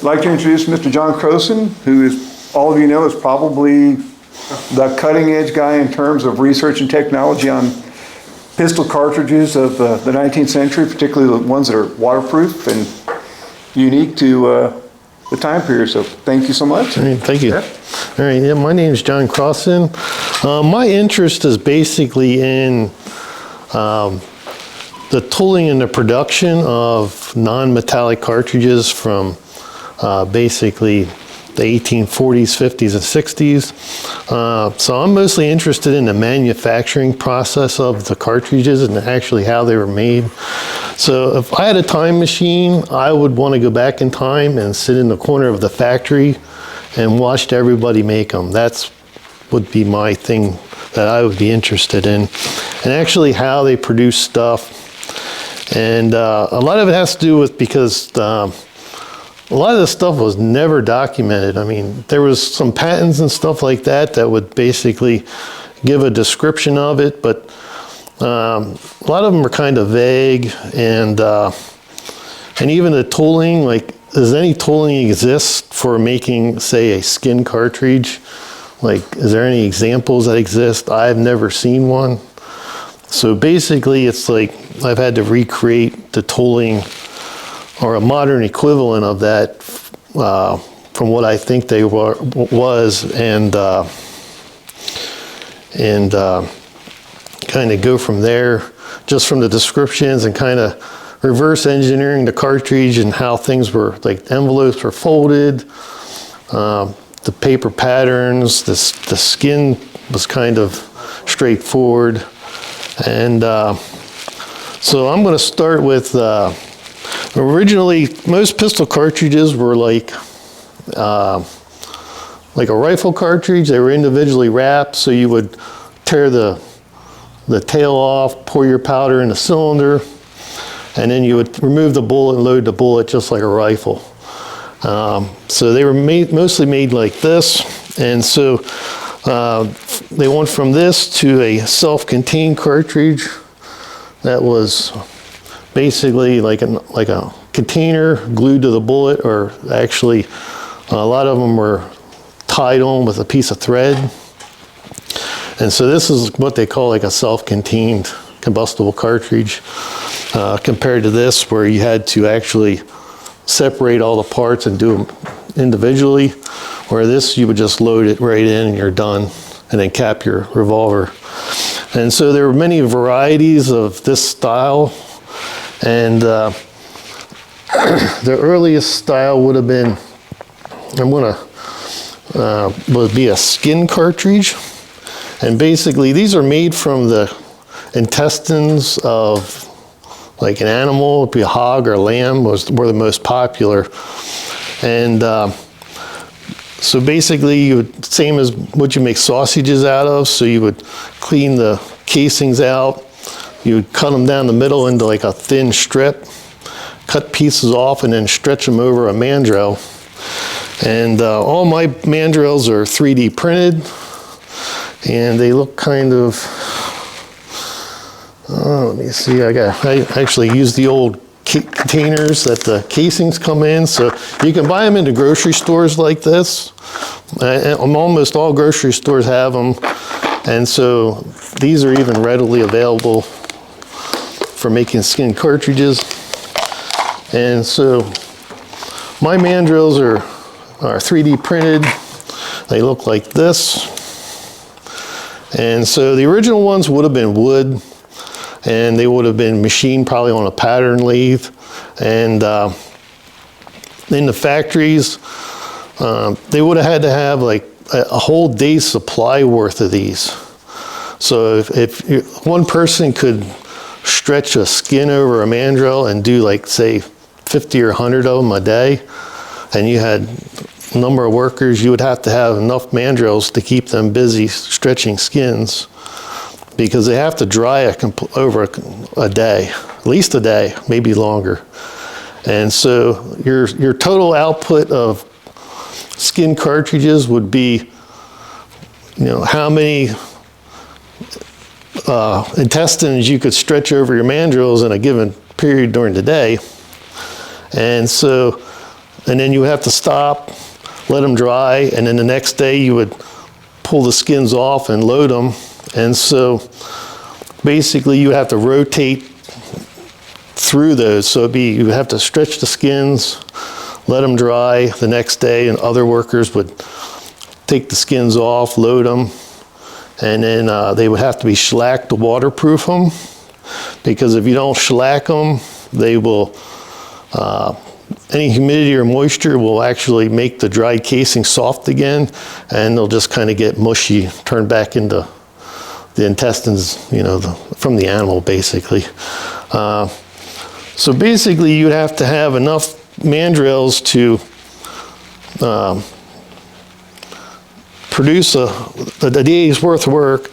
like to introduce Mr. John Crossen, who is, all of you know, is probably the cutting edge guy in terms of research and technology on pistol cartridges of the 19th century, particularly the ones that are waterproof and unique to the time period. So thank you so much. All right, thank you. Yeah. All right, yeah, my name is John Crossen. My interest is basically in the tooling and the production of non-metallic cartridges from basically the 1840s, 50s, and 60s. So I'm mostly interested in the manufacturing process of the cartridges and actually how they were made. So if I had a time machine, I would want to go back in time and sit in the corner of the factory and watch everybody make them. That's would be my thing that I would be interested in. And actually how they produce stuff. And a lot of it has to do with because a lot of this stuff was never documented. I mean, there was some patents and stuff like that that would basically give a description of it, but a lot of them are kind of vague, and even the tooling, like, does any tooling exist for making, say, a skin cartridge? Like, is there any examples that exist? I've never seen one. So basically, it's like I've had to recreate the tooling or a modern equivalent of that from what I think they was, and kind of go from there, just from the descriptions, and kind of reverse engineering the cartridge and how things were, like envelopes were folded, the paper patterns, the skin was kind of straightforward. And so I'm going to start with originally, most pistol cartridges were like a rifle cartridge. They were individually wrapped, so you would tear the tail off, pour your powder in the cylinder, and then you would remove the bullet and load the bullet just like a rifle. So they were mostly made like this, and so they went from this to a self-contained cartridge that was basically like a container glued to the bullet, or actually a lot of them were tied on with a piece of thread. And so this is what they call like a self-contained combustible cartridge, compared to this where you had to actually separate all the parts and do them individually, where this you would just load it right in and you're done, and then cap your revolver. And so there were many varieties of this style. And the earliest style would have been, would be a skin cartridge. And basically these are made from the intestines of like an animal. It'd be a hog or a lamb were the most popular. And so basically you would, same as what you make sausages out of, so you would clean the casings out. You would cut them down the middle into like a thin strip, cut pieces off, and then stretch them over a mandrel. And all my mandrels are 3D printed, and they look kind of, let me see, I actually use the old containers that the casings come in, so you can buy them into grocery stores like this. Almost all grocery stores have them, and so these are even readily available for making skin cartridges. And so my mandrels are 3D printed. They look like this. And so the original ones would have been wood, and they would have been machined probably on a pattern lathe. And in the factories, they would have had to have like a whole day's supply worth of these. So if one person could stretch a skin over a mandrel and do like, say, 50 or 100 of them a day, and you had a number of workers, you would have to have enough mandrels to keep them busy stretching skins, because they have to dry over a day, at least a day, maybe longer. And so your total output of skin cartridges would be, how many intestines you could stretch over your mandrels in a given period during the day. And so and then you would have to stop, let them dry, and then the next day you would pull the skins off and load them. And so basically you have to rotate through those. So you would have to stretch the skins, let them dry the next day, and other workers would take the skins off, load them, and then they would have to be shellacked to waterproof them, because if you don't shellac them, they will, any humidity or moisture will actually make the dried casing soft again, and they'll just kind of get mushy, turn back into the intestines, you know, from the animal, basically. So basically, you'd have to have enough mandrels to produce a day's worth of work,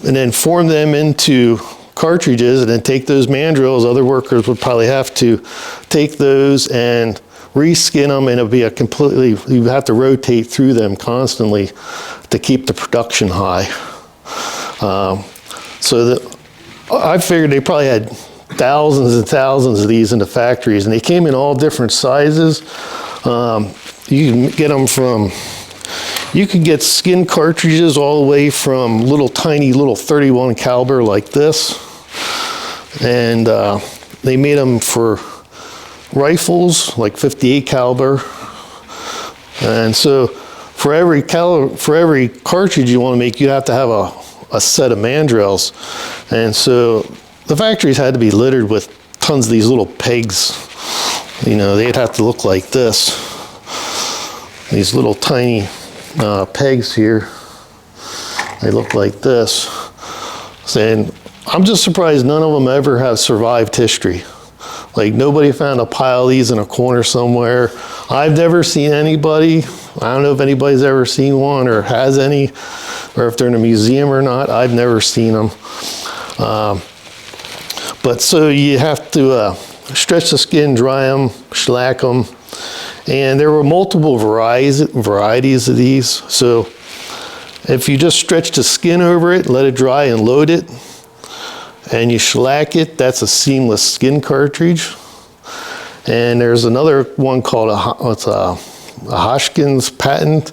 and then form them into cartridges, and then take those mandrels. Other workers would probably have to take those and reskin them, and it'd be a completely, you have to rotate through them constantly to keep the production high. So I figured they probably had thousands and thousands of these in the factories, and they came in all different sizes. You can get them from, you could get skin cartridges all the way from little tiny little 31 caliber like this, and they made them for rifles like 58 caliber. And so for every cartridge you want to make, you have to have a set of mandrels. And so the factories had to be littered with tons of these little pegs. You know, they'd have to look like this. These little tiny pegs here. They look like this. And I'm just surprised none of them ever have survived history. Like, nobody found a pile of these in a corner somewhere. I've never seen anybody. I don't know if anybody's ever seen one or has any, or if they're in a museum or not. I've never seen them. But so you have to stretch the skin, dry them, shellac them. And there were multiple varieties of these. So if you just stretch the skin over it, let it dry and load it, and you shellac it, that's a seamless skin cartridge. And there's another one called a Hodgkin's patent,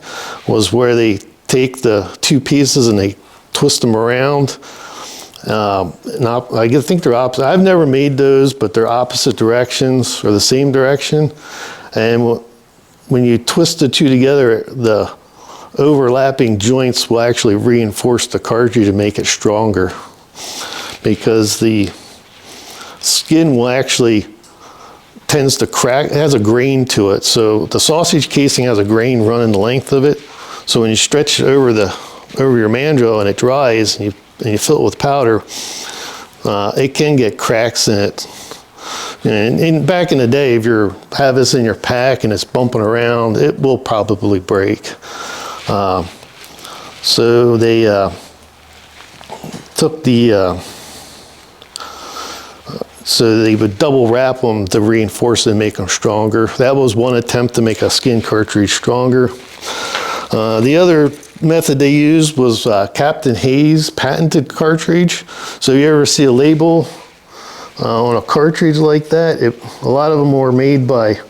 was where they take the two pieces and they twist them around. I think they're opposite. I've never made those, but they're opposite directions or the same direction. And when you twist the two together, the overlapping joints will actually reinforce the cartridge to make it stronger, because the skin will actually tends to crack. It has a grain to it. So the sausage casing has a grain running the length of it. So when you stretch it over your mandrel and it dries, and you fill it with powder, it can get cracks in it. And back in the day, if you have this in your pack and it's bumping around, it will probably break. So they took the, so they would double wrap them to reinforce and make them stronger. That was one attempt to make a skin cartridge stronger. The other method they used was Captain Hayes patented cartridge. So you ever see a label on a cartridge like that? A lot of them were made by,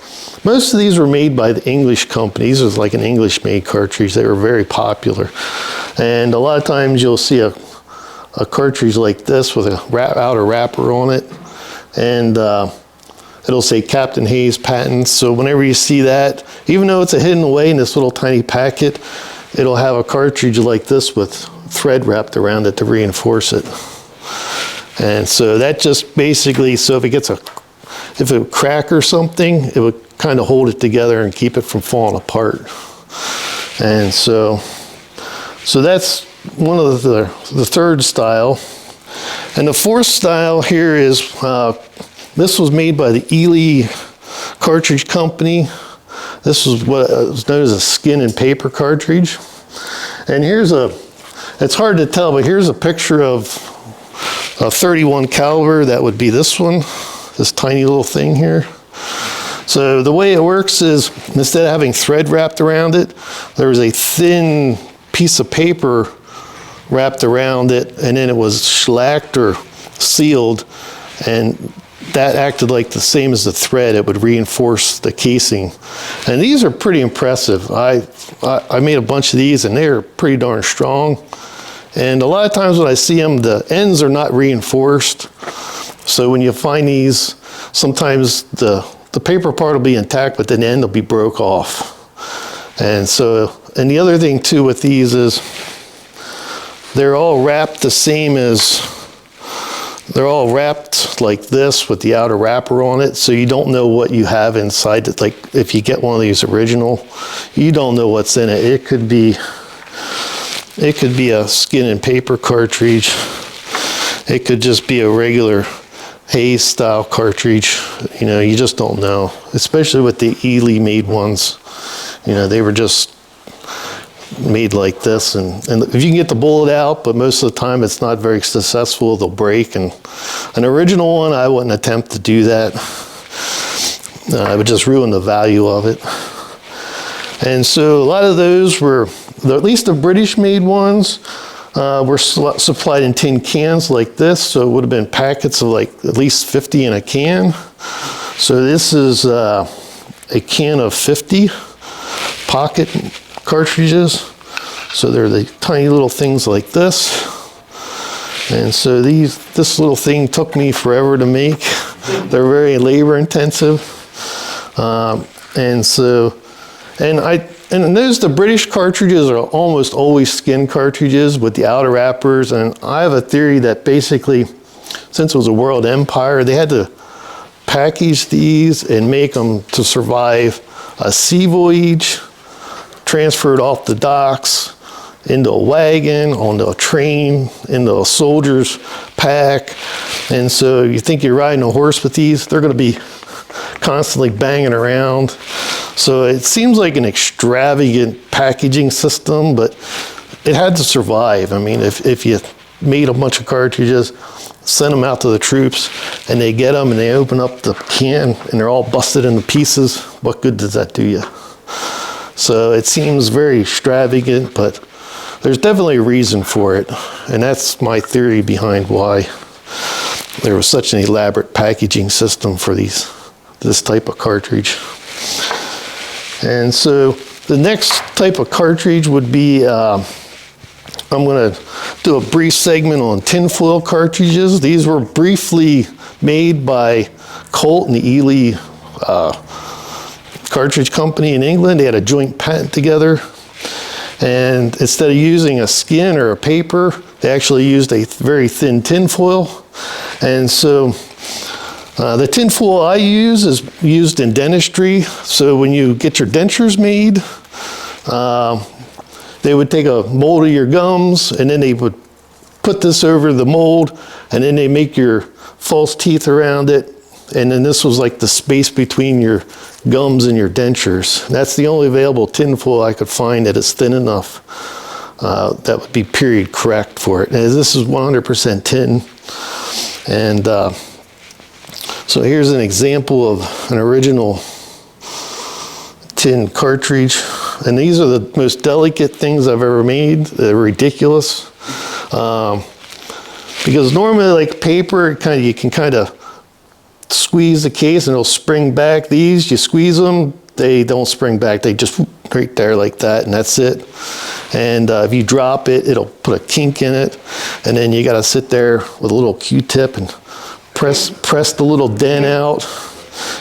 most of these were made by the English companies. It was like an English made cartridge. They were very popular. And a lot of times you'll see a cartridge like this with a outer wrapper on it. And it'll say Captain Hayes patent. So whenever you see that, even though it's hidden away in this little tiny packet, it'll have a cartridge like this with thread wrapped around it to reinforce it. And so that just basically, so if it would crack or something, it would kind of hold it together and keep it from falling apart. And so that's one of the third style. And the fourth style here is, this was made by the Ely Cartridge Company. This was what was known as a skin and paper cartridge. And here's it's hard to tell, but here's a picture of a 31 caliber. That would be this one, this tiny little thing here. So the way it works is, instead of having thread wrapped around it, there's a thin piece of paper wrapped around it, and then it was shellacked or sealed, and that acted like the same as the thread. It would reinforce the casing. And these are pretty impressive. I made a bunch of these and they're pretty darn strong. And a lot of times when I see them, the ends are not reinforced. So when you find these, sometimes the paper part will be intact, but then the end will be broke off. And so, and the other thing too with these is they're all wrapped the same as, they're all wrapped like this with the outer wrapper on it, so you don't know what you have inside it. Like if you get one of these original, you don't know what's in it. It could be a skin and paper cartridge. It could just be a regular Hayes style cartridge. You know, you just don't know, especially with the Ely made ones. You know, they were just made like this, and if you can get the bullet out, but most of the time it's not very successful, they'll break. And an original one, I wouldn't attempt to do that. I would just ruin the value of it. And so a lot of those were, at least the British made ones, were supplied in tin cans like this, so it would have been packets of like at least 50 in a can. So this is a can of 50 pocket cartridges. So they're the tiny little things like this. And so this little thing took me forever to make. They're very labor intensive. And those, the British cartridges are almost always skin cartridges with the outer wrappers. And I have a theory that basically, since it was a world empire, they had to package these and make them to survive a sea voyage, transferred off the docks, into a wagon, onto a train, into a soldier's pack. And so you think you're riding a horse with these, they're gonna be constantly banging around. So it seems like an extravagant packaging system, but it had to survive. I mean, if you made a bunch of cartridges, sent them out to the troops, and they get them and they open up the can and they're all busted into pieces, what good does that do you? So it seems very extravagant, but there's definitely a reason for it. And that's my theory behind why there was such an elaborate packaging system for this type of cartridge. And so the next type of cartridge would be, I'm gonna do a brief segment on tinfoil cartridges. These were briefly made by Colt and the Ely cartridge company in England. They had a joint patent together. And instead of using a skin or a paper, they actually used a very thin tinfoil. And so the tinfoil I use is used in dentistry. So when you get your dentures made, they would take a mold of your gums and then they would put this over the mold and then they make your false teeth around it. And then this was like the space between your gums and your dentures. That's the only available tinfoil I could find that is thin enough that would be period correct for it. And this is 100% tin. And so here's an example of an original tin cartridge. And these are the most delicate things I've ever made. They're ridiculous. Because normally like paper, you can kind of squeeze the case and it'll spring back. These, you squeeze them, they don't spring back. They just right there like that, and that's it. And if you drop it, it'll put a kink in it. And then you gotta sit there with a little Q-tip and press the little dent out.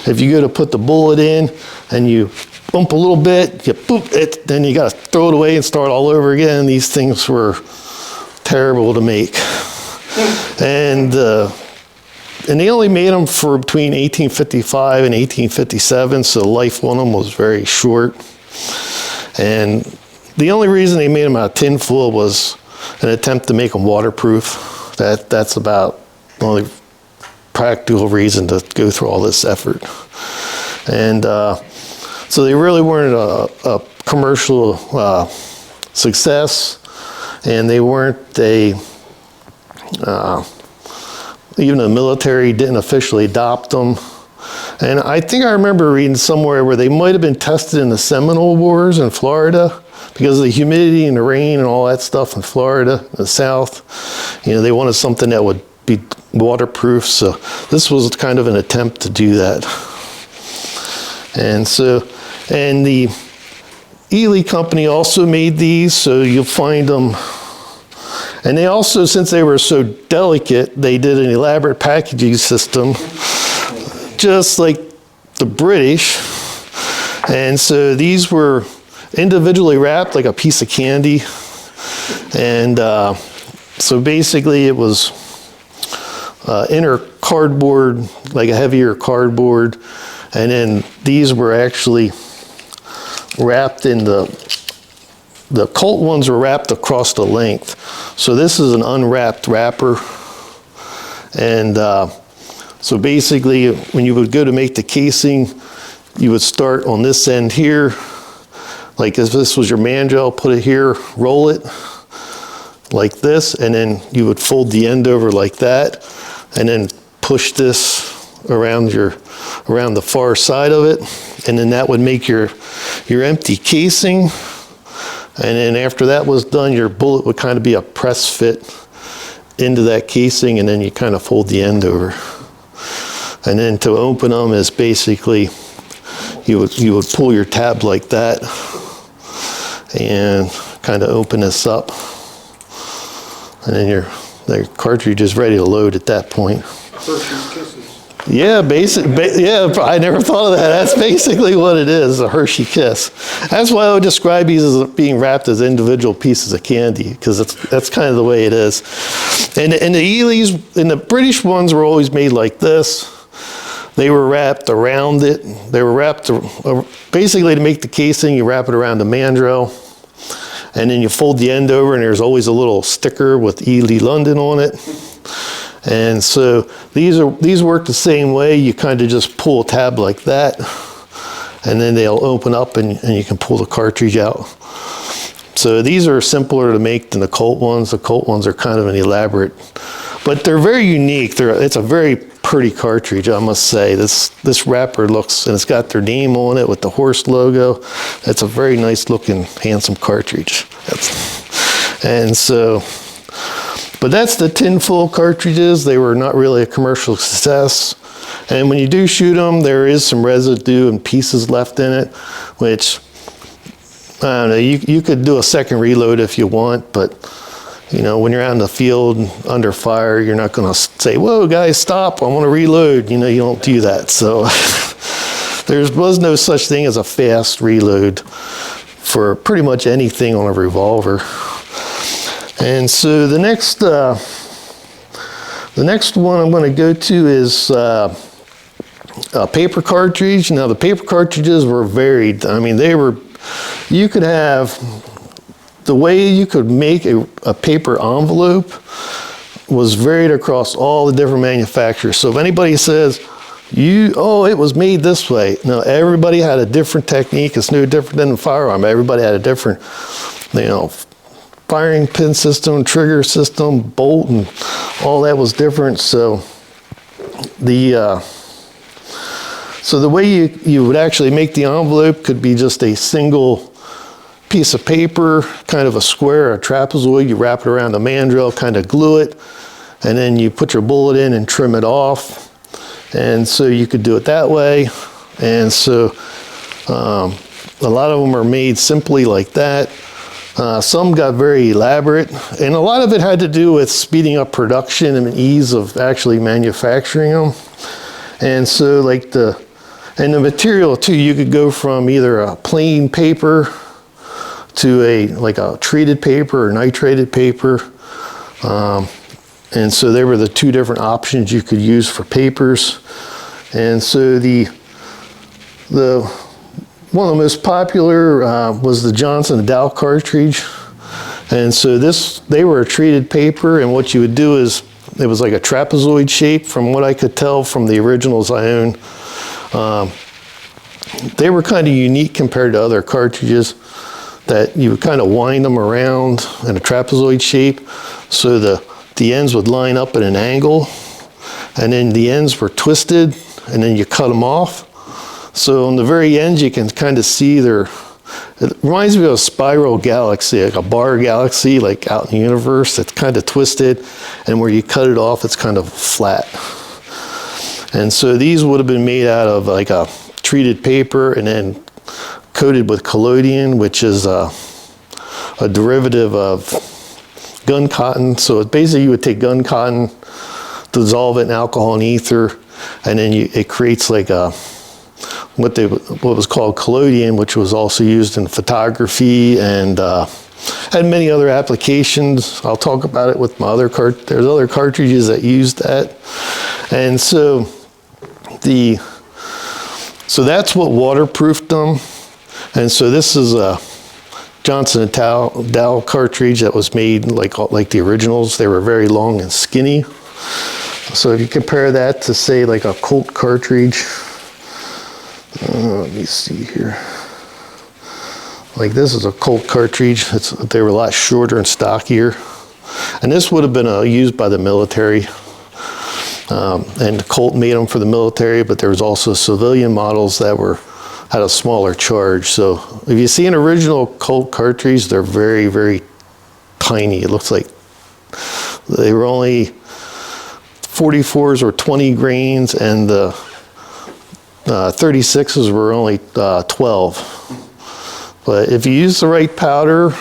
If you go to put the bullet in and you bump a little bit, you boop it, then you gotta throw it away and start all over again. These things were terrible to make. And they only made them for between 1855 and 1857, so the life on them was very short. And the only reason they made them out of tinfoil was an attempt to make them waterproof. That's about the only practical reason to go through all this effort. And so they really weren't a commercial success, and they weren't even the military didn't officially adopt them. And I think I remember reading somewhere where they might have been tested in the Seminole Wars in Florida because of the humidity and the rain and all that stuff in Florida, the South. You know, they wanted something that would be waterproof. So this was kind of an attempt to do that. And the Ely company also made these, so you'll find them. And they also, since they were so delicate, they did an elaborate packaging system, just like the British. And so these were individually wrapped like a piece of candy. And so basically it was inner cardboard, like a heavier cardboard. And then these were actually wrapped in the Colt ones were wrapped across the length. So this is an unwrapped wrapper. And so basically when you would go to make the casing, you would start on this end here. Like if this was your mandrel, put it here, roll it like this, and then you would fold the end over like that, and then push this around the far side of it, and then that would make your empty casing. And then after that was done, your bullet would kind of be a press fit into that casing, and then you kind of fold the end over. And then to open them is basically you would pull your tab like that and kind of open this up, and then the cartridge is ready to load at that point. Yeah, I never thought of that. That's basically what it is, a Hershey Kiss. That's why I would describe these as being wrapped as individual pieces of candy, because that's kind of the way it is. And the Ely's and the British ones were always made like this. They were wrapped around it. They were wrapped, basically to make the casing, you wrap it around the mandrel, and then you fold the end over, and there's always a little sticker with Ely London on it. And so these work the same way. You kind of just pull a tab like that, and then they'll open up and you can pull the cartridge out. So these are simpler to make than the Colt ones. The Colt ones are kind of an elaborate, but they're very unique. It's a very pretty cartridge, I must say. This wrapper looks, and it's got their name on it with the horse logo. It's a very nice looking, handsome cartridge. But that's the Tinfoil cartridges. They were not really a commercial success. And when you do shoot them, there is some residue and pieces left in it, which, I don't know, you could do a second reload if you want, but you know, when you're out in the field under fire, you're not gonna say, whoa guys, stop, I wanna reload. You know, you don't do that. So there was no such thing as a fast reload for pretty much anything on a revolver. And so the next one I'm going to go to is a paper cartridge. Now the paper cartridges were varied. I mean, you could have, the way you could make a paper envelope was varied across all the different manufacturers. So if anybody says, it was made this way. No, everybody had a different technique. It's no different than a firearm. Everybody had a different, firing pin system, trigger system, bolt, and all that was different. So the way you would actually make the envelope could be just a single piece of paper, kind of a square, a trapezoid. You wrap it around the mandrel, kind of glue it, and then you put your bullet in and trim it off. And so you could do it that way. And so a lot of them are made simply like that. Some got very elaborate, and a lot of it had to do with speeding up production and ease of actually manufacturing them. And so the material too, you could go from either a plain paper to a treated paper or nitrated paper. And so there were the two different options you could use for papers. And so one of the most popular was the Johnson Dow cartridge. And so they were a treated paper, and what you would do is, it was like a trapezoid shape from what I could tell from the originals I own. They were kind of unique compared to other cartridges, that you would kind of wind them around in a trapezoid shape, so the ends would line up at an angle, and then the ends were twisted, and then you cut them off. So on the very end, you can kind of see it reminds me of a spiral galaxy, like a bar galaxy, like out in the universe. It's kind of twisted, and where you cut it off, it's kind of flat. And so these would have been made out of like a treated paper and then coated with collodion, which is a derivative of gun cotton. So it basically, you would take gun cotton, dissolve it in alcohol and ether, and then it creates like a what was called collodion, which was also used in photography and had many other applications. I'll talk about it with my other there's other cartridges that use that. And so that's what waterproofed them. And so this is a Johnson & Dow cartridge that was made like the originals. They were very long and skinny. So if you compare that to, say, like a Colt cartridge, let me see here. Like this is a Colt cartridge. They were a lot shorter and stockier. And this would have been used by the military. And Colt made them for the military, but there was also civilian models that had a smaller charge. So if you see an original Colt cartridge, they're very, very tiny. It looks like they were only 44s were 20 grains, and the 36s were only 12. But if you use the right powder,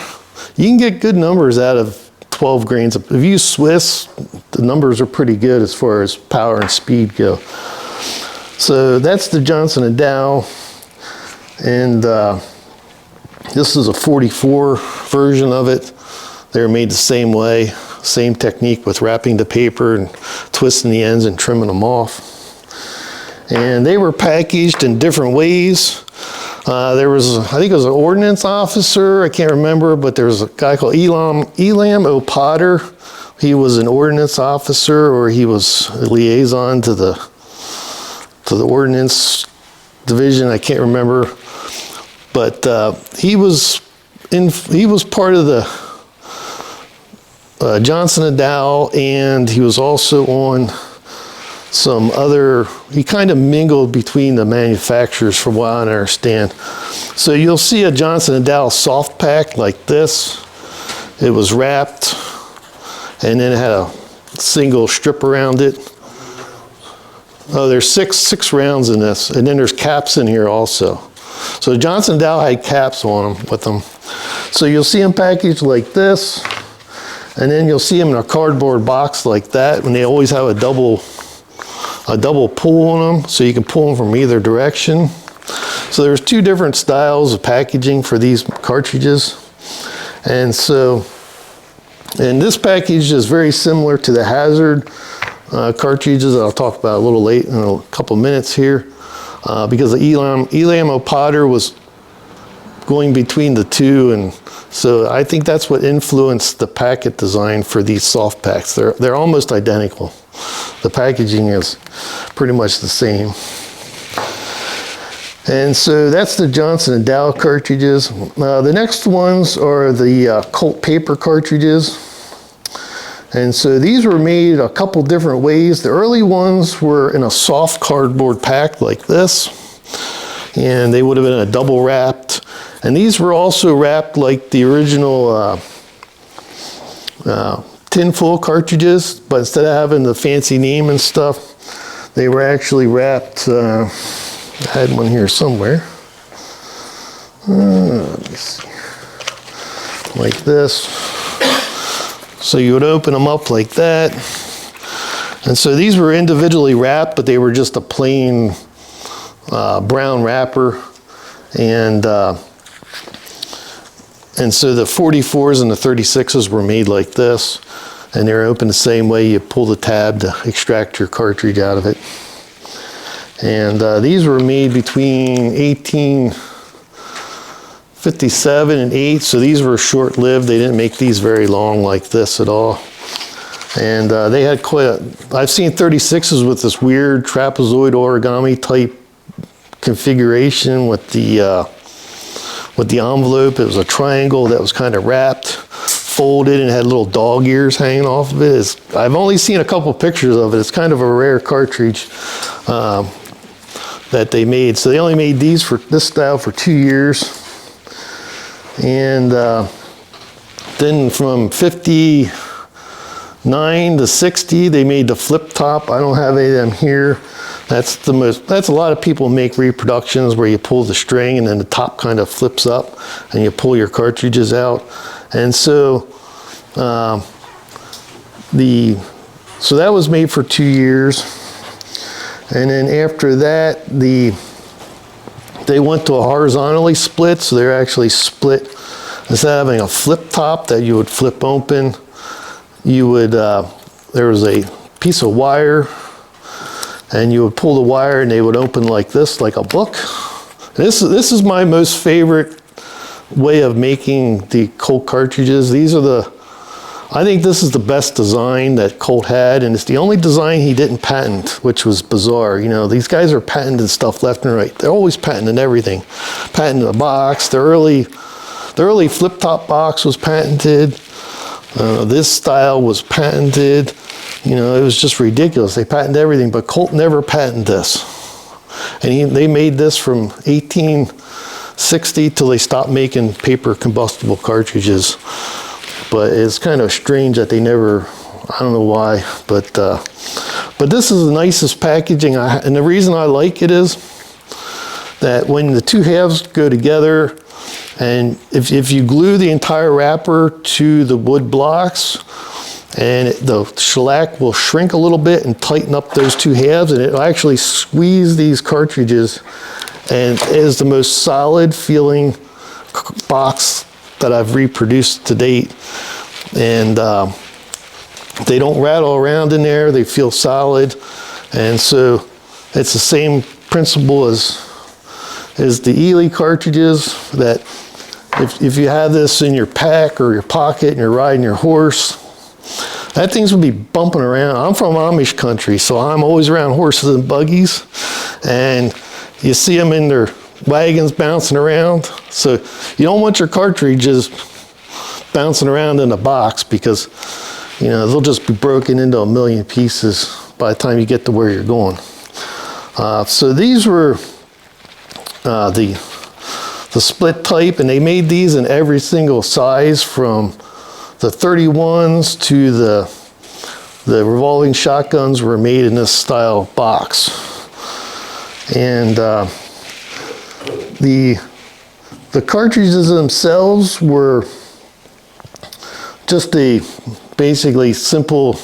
you can get good numbers out of 12 grains. If you use Swiss, the numbers are pretty good as far as power and speed go. So that's the Johnson & Dow. And this is a 44 version of it. They were made the same way, same technique with wrapping the paper and twisting the ends and trimming them off. And they were packaged in different ways. There was, I think it was an ordnance officer, I can't remember, but there was a guy called Elam O. Potter. He was an ordnance officer, or he was a liaison to the ordnance division, I can't remember. But he was part of the Johnson & Dow, and he was also on some other, he kind of mingled between the manufacturers from what I understand. So you'll see a Johnson & Dow soft pack like this. It was wrapped, and then it had a single strip around it. Oh, there's six rounds in this, and then there's caps in here also. So Johnson & Dow had caps on them with them. So you'll see them packaged like this, and then you'll see them in a cardboard box like that, and they always have a double pull on them, so you can pull them from either direction. So there's two different styles of packaging for these cartridges. And so, and this package is very similar to the Hazard cartridges that I'll talk about a little late in a couple minutes here, because the Elam O. Potter was going between the two, and so I think that's what influenced the packet design for these soft packs. They're almost identical. The packaging is pretty much the same. And so that's the Johnson & Dow cartridges. The next ones are the Colt paper cartridges. And so these were made a couple different ways. The early ones were in a soft cardboard pack like this, and they would have been a double wrapped. And these were also wrapped like the original Tinfoil cartridges, but instead of having the fancy name and stuff, they were actually wrapped. I had one here somewhere. Let me see. Like this. So you would open them up like that. And so these were individually wrapped, but they were just a plain brown wrapper. And so the 44s and the 36s were made like this, and they're open the same way. You pull the tab to extract your cartridge out of it. And these were made between 1857 and 8, so these were short-lived. They didn't make these very long like this at all. And they had I've seen 36s with this weird trapezoid origami type configuration with the envelope. It was a triangle that was kind of wrapped, folded, and had little dog ears hanging off of it. I've only seen a couple pictures of it. It's kind of a rare cartridge that they made. So they only made these for this style for 2 years. And then from 59 to 60, they made the flip top. I don't have any of them here. That's a lot of people make reproductions where you pull the string and then the top kind of flips up and you pull your cartridges out. And so, so that was made for 2 years. And then after that, they went to a horizontally split, so they're actually split. Instead of having a flip top that you would flip open, you would, there was a piece of wire, and you would pull the wire and they would open like this, like a book. This is my most favorite way of making the Colt cartridges. I think this is the best design that Colt had, and it's the only design he didn't patent, which was bizarre. You know, these guys are patenting stuff left and right. They're always patenting everything. Patenting the box. The early flip-top box was patented. This style was patented. You know, it was just ridiculous. They patented everything, but Colt never patented this. And they made this from 1860 till they stopped making paper combustible cartridges. But it's kind of strange that they never, I don't know why, but this is the nicest packaging. And the reason I like it is that when the two halves go together, and if you glue the entire wrapper to the wood blocks, and the shellac will shrink a little bit and tighten up those two halves, and it'll actually squeeze these cartridges, and it is the most solid feeling box that I've reproduced to date. And they don't rattle around in there, they feel solid. And so it's the same principle as the Ely cartridges, that if you have this in your pack or your pocket and you're riding your horse, that thing's gonna be bumping around. I'm from Amish country, so I'm always around horses and buggies, and you see them in their wagons bouncing around. So you don't want your cartridges bouncing around in a box, because you know they'll just be broken into a million pieces by the time you get to where you're going. So these were the split type, and they made these in every single size, from the 31s to the revolving shotguns were made in this style box. And the cartridges themselves were just a basically simple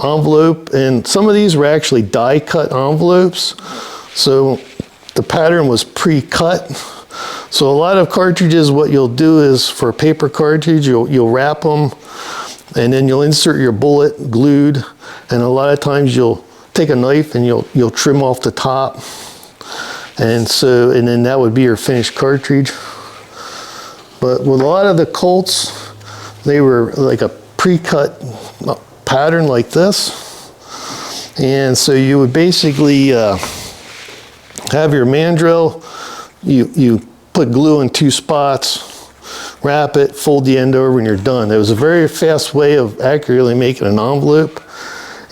envelope, and some of these were actually die cut envelopes, so the pattern was pre-cut. So a lot of cartridges, what you'll do is, for a paper cartridge, you'll wrap them, and then you'll insert your bullet glued, and a lot of times you'll take a knife and you'll trim off the top, and then that would be your finished cartridge. But with a lot of the Colts, they were like a pre-cut pattern like this, and so you would basically have your mandrel. You put glue in 2 spots, wrap it, fold the end over, and you're done. It was a very fast way of accurately making an envelope.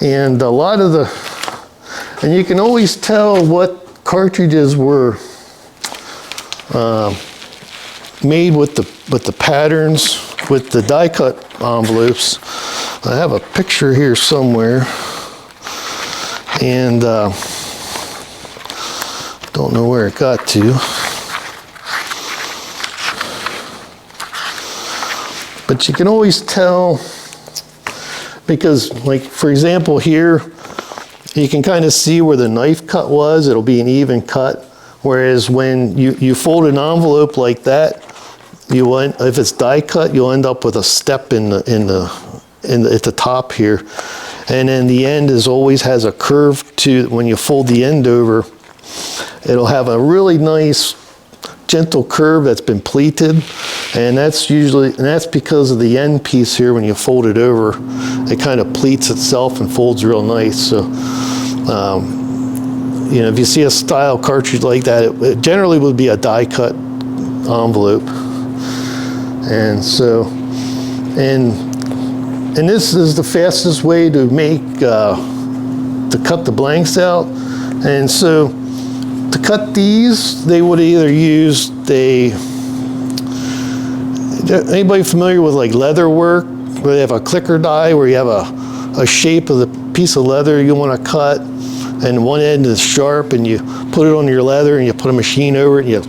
And a lot of and you can always tell what cartridges were made with the patterns, with the die cut envelopes. I have a picture here somewhere, and don't know where it got to. But you can always tell, because, like, for example, here, you can kind of see where the knife cut was. It'll be an even cut. Whereas when you fold an envelope like that, if it's die cut, you'll end up with a step at the top here. And then the end always has a curve to, when you fold the end over, it'll have a really nice gentle curve that's been pleated, and that's because of the end piece here. When you fold it over, it kind of pleats itself and folds real nice. So you know, if you see a style cartridge like that, it generally would be a die cut envelope. And so, and this is the fastest way to make to cut the blanks out. And so to cut these, they would either use Anybody familiar with like leather work, where they have a clicker die, where you have a shape of the piece of leather you want to cut, and one end is sharp, and you put it on your leather, and you put a machine over it, and you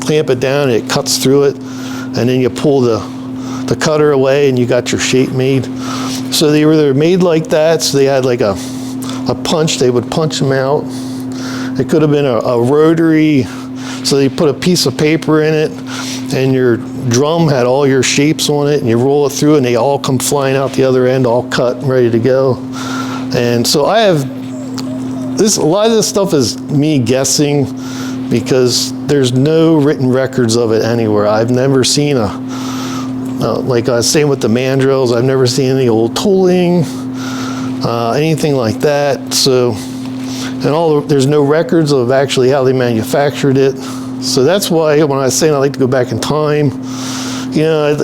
clamp it down, and it cuts through it, and then you pull the cutter away, and you got your shape made. So they were made like that, so they had like a punch, they would punch them out. It could have been a rotary, so they put a piece of paper in it, and your drum had all your shapes on it, and you roll it through, and they all come flying out the other end, all cut and ready to go. And so I have this, a lot of this stuff is me guessing, because there's no written records of it anywhere. I've never seen like I was saying with the mandrels, I've never seen any old tooling, anything like that. So, and there's no records of actually how they manufactured it. So that's why when I was saying I like to go back in time, you know,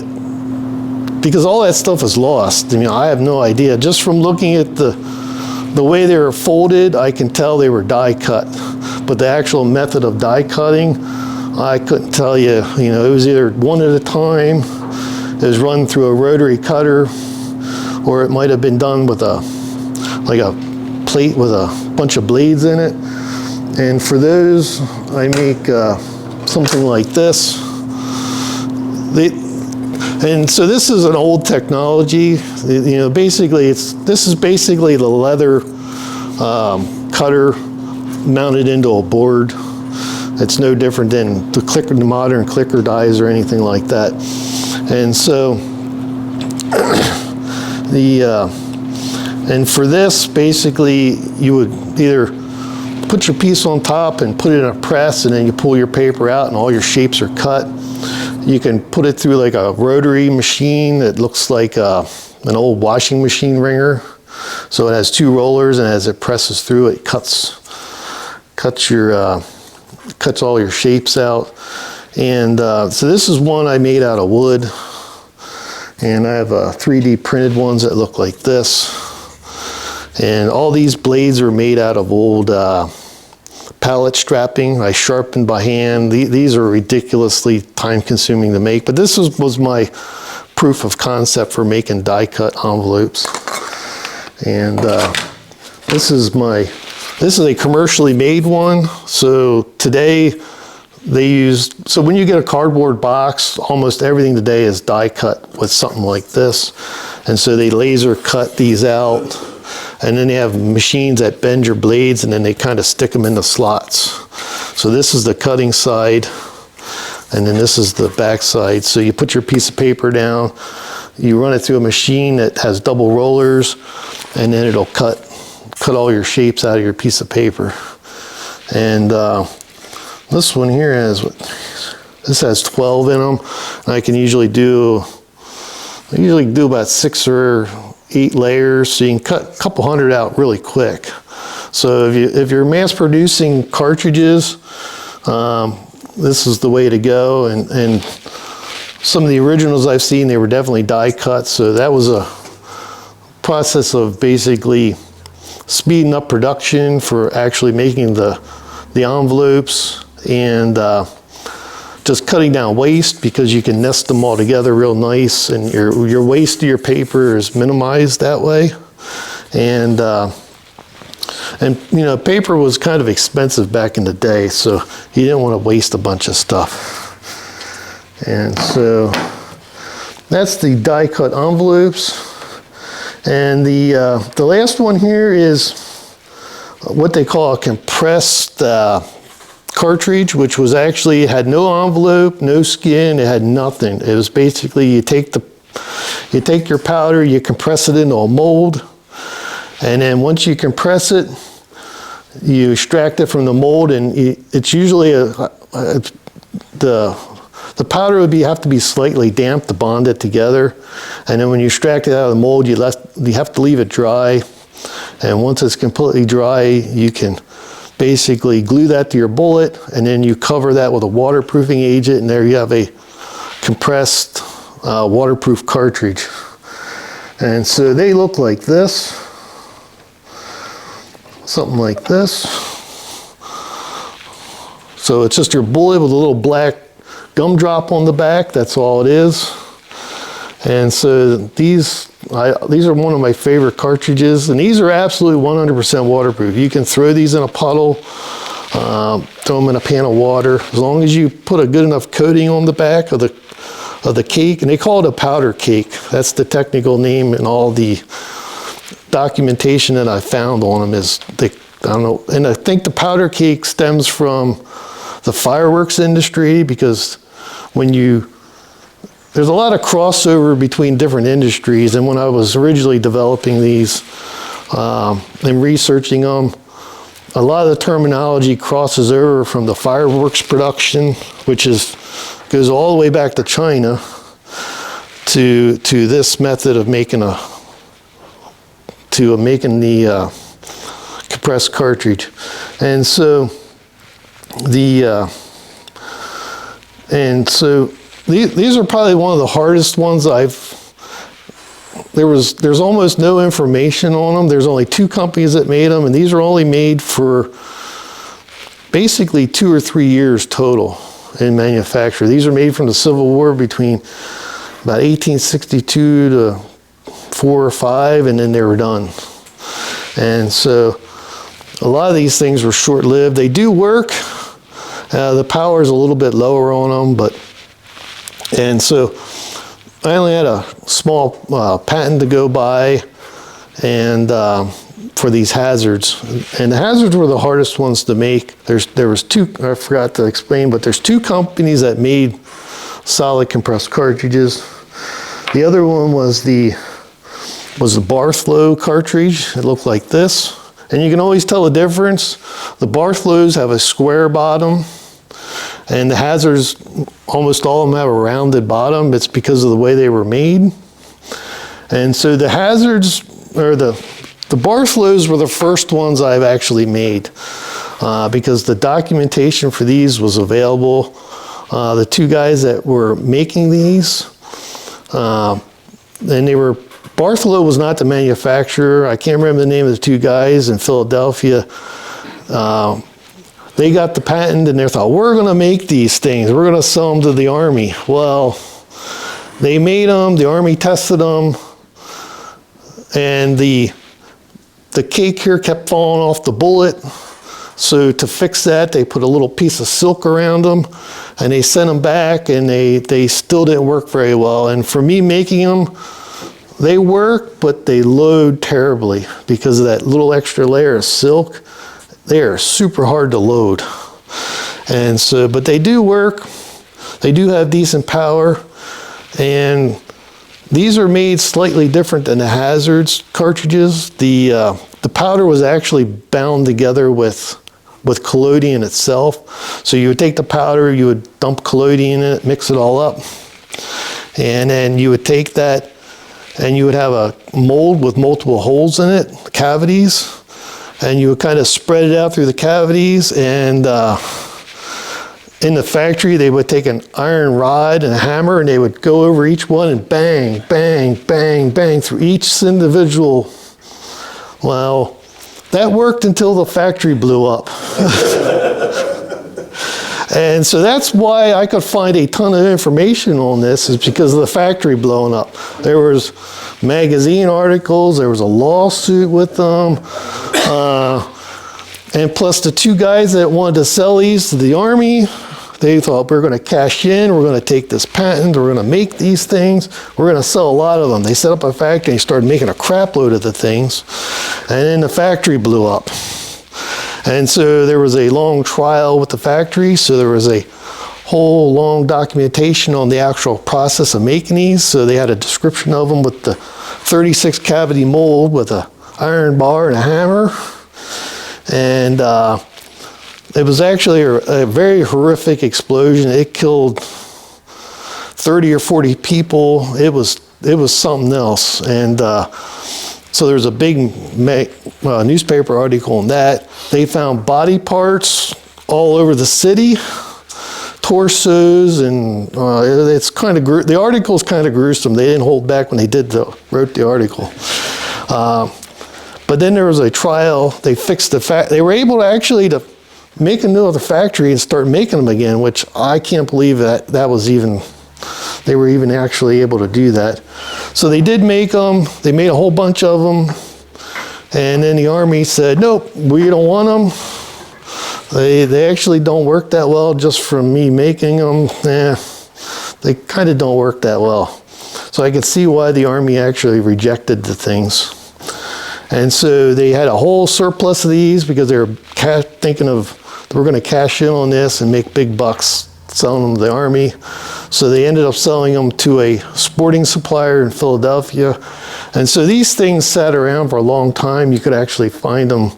because all that stuff is lost. I mean, I have no idea. Just from looking at the way they were folded, I can tell they were die cut. But the actual method of die cutting, I couldn't tell you. You know, it was either one at a time, it was run through a rotary cutter, or it might have been done with a plate with a bunch of blades in it. And for those, I make something like this. And so this is an old technology. You know, basically, this is basically the leather cutter mounted into a board. It's no different than the modern clicker dies or anything like that. And so and for this, basically, you would either put your piece on top and put it in a press, and then you pull your paper out and all your shapes are cut. You can put it through like a rotary machine that looks like an old washing machine wringer. So it has two rollers, and as it presses through, it cuts all your shapes out. And so this is one I made out of wood, and I have 3D printed ones that look like this. And all these blades are made out of old pallet strapping. I sharpened by hand. These are ridiculously time consuming to make, but this was my proof of concept for making die cut envelopes. And this is a commercially made one. So today so when you get a cardboard box, almost everything today is die cut with something like this. And so they laser cut these out, and then they have machines that bend your blades, and then they kind of stick them in the slots. So this is the cutting side, and then this is the back side. So you put your piece of paper down, you run it through a machine that has double rollers, and then it'll cut all your shapes out of your piece of paper. And this one here has 12 in them. And I can usually do about 6 or 8 layers, so you can cut a couple hundred out really quick. So if you're mass producing cartridges, this is the way to go. And some of the originals I've seen, they were definitely die cut. So that was a process of basically speeding up production for actually making the envelopes, and just cutting down waste, because you can nest them all together real nice, and your waste of your paper is minimized that way. And you know, paper was kind of expensive back in the day, so you didn't want to waste a bunch of stuff. And so that's the die cut envelopes. And the last one here is what they call a compressed cartridge, which was actually had no envelope, no skin, it had nothing. It was basically you take your powder, you compress it into a mold, and then once you compress it, you extract it from the mold, and it's usually the powder would have to be slightly damp to bond it together, and then when you extract it out of the mold, you have to leave it dry, and once it's completely dry, you can basically glue that to your bullet, and then you cover that with a waterproofing agent, and there you have a compressed waterproof cartridge. And so they look like this, something like this. So it's just your bullet with a little black gumdrop on the back, that's all it is. And so these are one of my favorite cartridges, and these are absolutely 100% waterproof. You can throw these in a puddle, throw them in a pan of water, as long as you put a good enough coating on the back of the cake, and they call it a powder cake. That's the technical name, and all the documentation that I found on them is, I don't know, and I think the powder cake stems from the fireworks industry, because there's a lot of crossover between different industries, and when I was originally developing these and researching them, a lot of the terminology crosses over from the fireworks production, which goes all the way back to China, to this method of making the compressed cartridge. And so these are probably one of the hardest ones there's almost no information on them. There's only 2 companies that made them, and these are only made for basically 2 or 3 years total in manufacture. These are made from the Civil War between about 1862 to 4 or 5, and then they were done. And so a lot of these things were short-lived. They do work. The power is a little bit lower on them, and so I only had a small patent to go by, and for these hazards. And the hazards were the hardest ones to make. There was 2, I forgot to explain, but there's 2 companies that made solid compressed cartridges. The other one was the Barthlow cartridge. It looked like this. And you can always tell the difference. The Barthlows have a square bottom, and the hazards, almost all of them have a rounded bottom. It's because of the way they were made. And so the hazards, or the Barthlows were the first ones I've actually made, because the documentation for these was available. The 2 guys that were making these, and Barthlow was not the manufacturer. I can't remember the name of the 2 guys in Philadelphia. They got the patent, and they thought, we're going to make these things. We're going to sell them to the Army. Well, they made them. The Army tested them, and the cake here kept falling off the bullet. So to fix that, they put a little piece of silk around them, and they sent them back, and they still didn't work very well. And for me making them, they work, but they load terribly because of that little extra layer of silk. They are super hard to load. And so, but they do work. They do have decent power. And these are made slightly different than the hazards cartridges. The powder was actually bound together with collodion itself. So you would take the powder, you would dump collodion in it, mix it all up. And then you would take that, and you would have a mold with multiple holes in it, cavities, and you would kind of spread it out through the cavities. And in the factory, they would take an iron rod and a hammer, and they would go over each one and bang, bang, bang, bang through each individual. Well, that worked until the factory blew up. And so that's why I could find a ton of information on this, is because of the factory blowing up. There was magazine articles, there was a lawsuit with them, and plus the 2 guys that wanted to sell these to the Army, they thought, we're going to cash in, we're going to take this patent, we're going to make these things, we're going to sell a lot of them. They set up a factory and started making a crap load of the things, and then the factory blew up. And so there was a long trial with the factory, so there was a whole long documentation on the actual process of making these. So they had a description of them with the 36 cavity mold with a iron bar and a hammer. And it was actually a very horrific explosion. It killed 30 or 40 people. It was something else. And so there was a big newspaper article on that. They found body parts all over the city, torsos, and it's kind of the article's kind of gruesome. They didn't hold back when they wrote the article. But then there was a trial. They fixed they were able to actually make another factory and start making them again, which I can't believe that was even they were even actually able to do that. So they did make them. They made a whole bunch of them. And then the Army said, nope, we don't want them. They actually don't work that well. Just from me making them, they kind of don't work that well. So I could see why the Army actually rejected the things. And so they had a whole surplus of these because they were thinking of, they were going to cash in on this and make big bucks selling them to the Army. So they ended up selling them to a sporting supplier in Philadelphia. And so these things sat around for a long time. You could actually find them,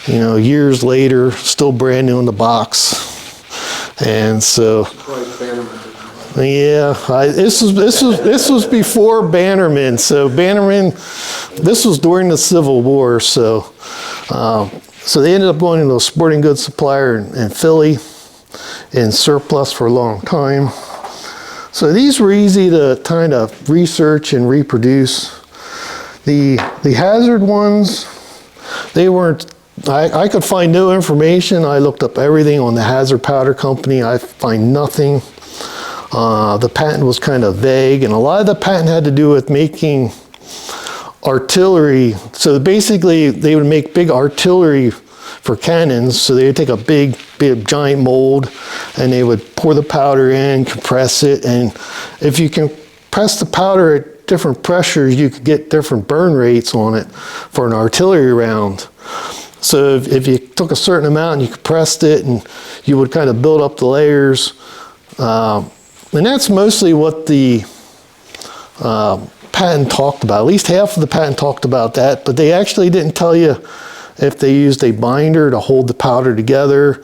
you know, years later, still brand new in the box. And so, yeah, this was before Bannerman. So Bannerman, this was during the Civil War. So, so they ended up going into a sporting goods supplier in Philly in surplus for a long time. So these were easy to kind of research and reproduce. The hazard ones, they weren't, I could find no information. I looked up everything on the Hazard Powder Company. I find nothing. The patent was kind of vague, and a lot of the patent had to do with making artillery. So basically, they would make big artillery for cannons. So they would take a big giant mold, and they would pour the powder in, compress it, and if you can press the powder at different pressures, you could get different burn rates on it for an artillery round. So if you took a certain amount and you compressed it, and you would kind of build up the layers. And that's mostly what the patent talked about. At least half of the patent talked about that, but they actually didn't tell you if they used a binder to hold the powder together.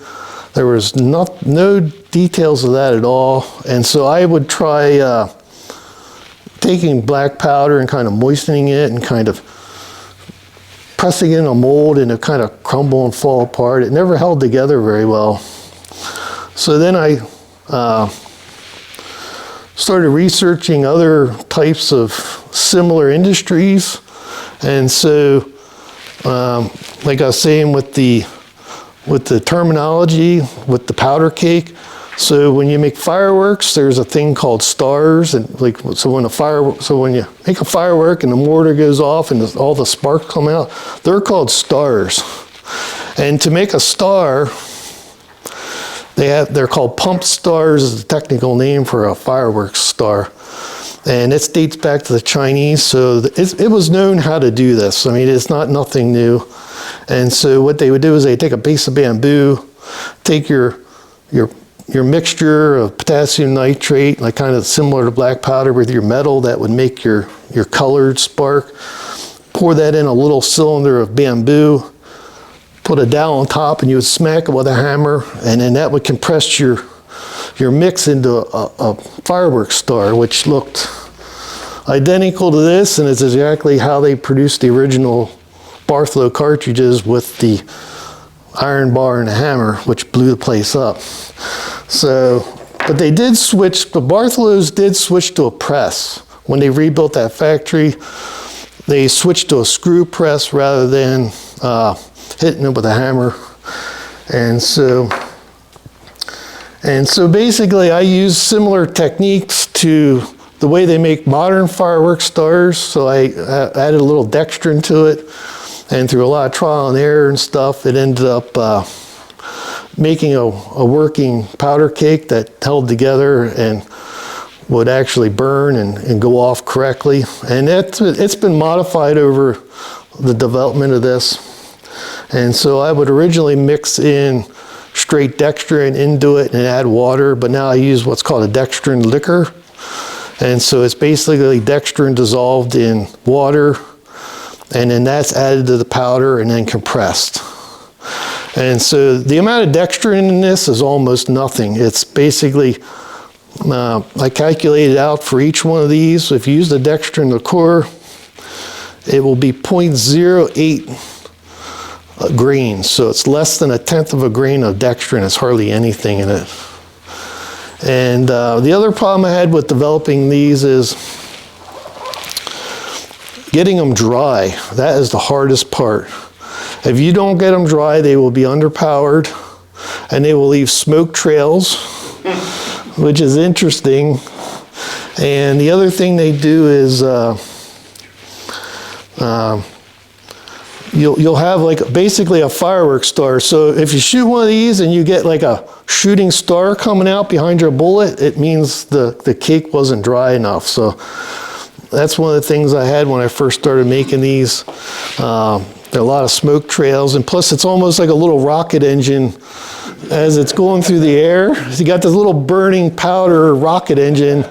There was no details of that at all. And so I would try taking black powder and kind of moistening it and kind of pressing it in a mold, and it kind of crumble and fall apart. It never held together very well. So then I started researching other types of similar industries. And so, like I was saying with the terminology, with the powder cake, so when you make fireworks, there's a thing called stars, and so when you make a firework and the mortar goes off and all the sparks come out, they're called stars. And to make a star, they're called pump stars, is the technical name for a fireworks star. And it dates back to the Chinese, so it was known how to do this. I mean, it's nothing new. And so what they would do is they take a piece of bamboo, take your mixture of potassium nitrate, like kind of similar to black powder, with your metal that would make your colored spark, pour that in a little cylinder of bamboo, put a dowel on top, and you would smack it with a hammer, and then that would compress your mix into a fireworks star, which looked identical to this, and it's exactly how they produced the original Bartholow cartridges with the iron bar and a hammer, which blew the place up. So, but they did switch, the Bartholows did switch to a press. When they rebuilt that factory, they switched to a screw press rather than hitting it with a hammer. And so basically I use similar techniques to the way they make modern fireworks stars. So I added a little dextrin to it, and through a lot of trial and error and stuff, it ended up making a working powder cake that held together and would actually burn and go off correctly. And it's been modified over the development of this. And so I would originally mix in straight dextrin into it and add water, but now I use what's called a dextrin liquor. And so it's basically dextrin dissolved in water, and then that's added to the powder and then compressed. And so the amount of dextrin in this is almost nothing. It's basically, I calculated out for each one of these. If you use the dextrin liqueur, it will be 0.08 grains. So it's less than 1/10 of a grain of dextrin. It's hardly anything in it. And the other problem I had with developing these is getting them dry. That is the hardest part. If you don't get them dry, they will be underpowered and they will leave smoke trails, which is interesting. And the other thing they do is you'll have like basically a fireworks star. So if you shoot one of these and you get like a shooting star coming out behind your bullet, it means the cake wasn't dry enough. So that's one of the things I had when I first started making these. There are a lot of smoke trails, and plus it's almost like a little rocket engine as it's going through the air. You got this little burning powder rocket engine.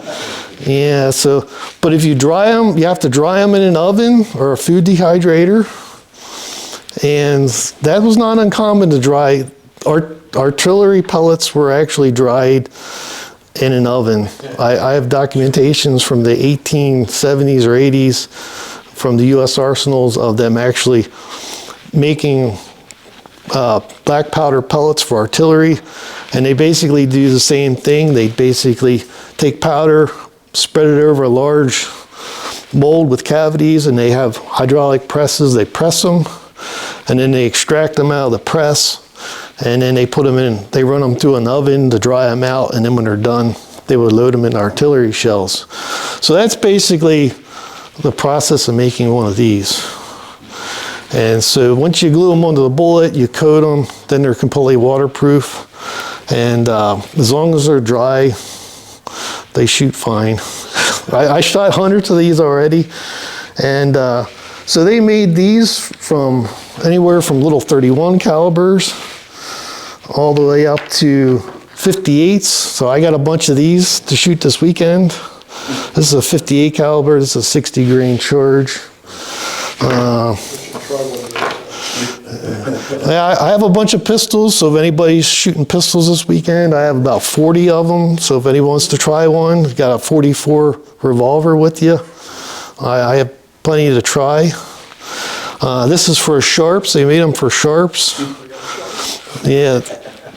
Yeah, so, but if you dry them, you have to dry them in an oven or a food dehydrator. And that was not uncommon to dry. Artillery pellets were actually dried in an oven. I have documentations from the 1870s or 80s from the U.S. arsenals of them actually making black powder pellets for artillery. And they basically do the same thing. They basically take powder, spread it over a large mold with cavities, and they have hydraulic presses. They press them, and then they extract them out of the press, and then they put them in, they run them through an oven to dry them out, and then when they're done, they would load them in artillery shells. So that's basically the process of making one of these. And so once you glue them onto the bullet, you coat them, then they're completely waterproof. And as long as they're dry, they shoot fine. I shot hundreds of these already. And so they made these from anywhere from little 31 calibers all the way up to 58s. So I got a bunch of these to shoot this weekend. This is a 58 caliber. This is a 60 grain charge. I have a bunch of pistols, so if anybody's shooting pistols this weekend, I have about 40 of them. So if anyone wants to try one, you've got a 44 revolver with you. I have plenty to try. This is for sharps. They made them for sharps. Yeah,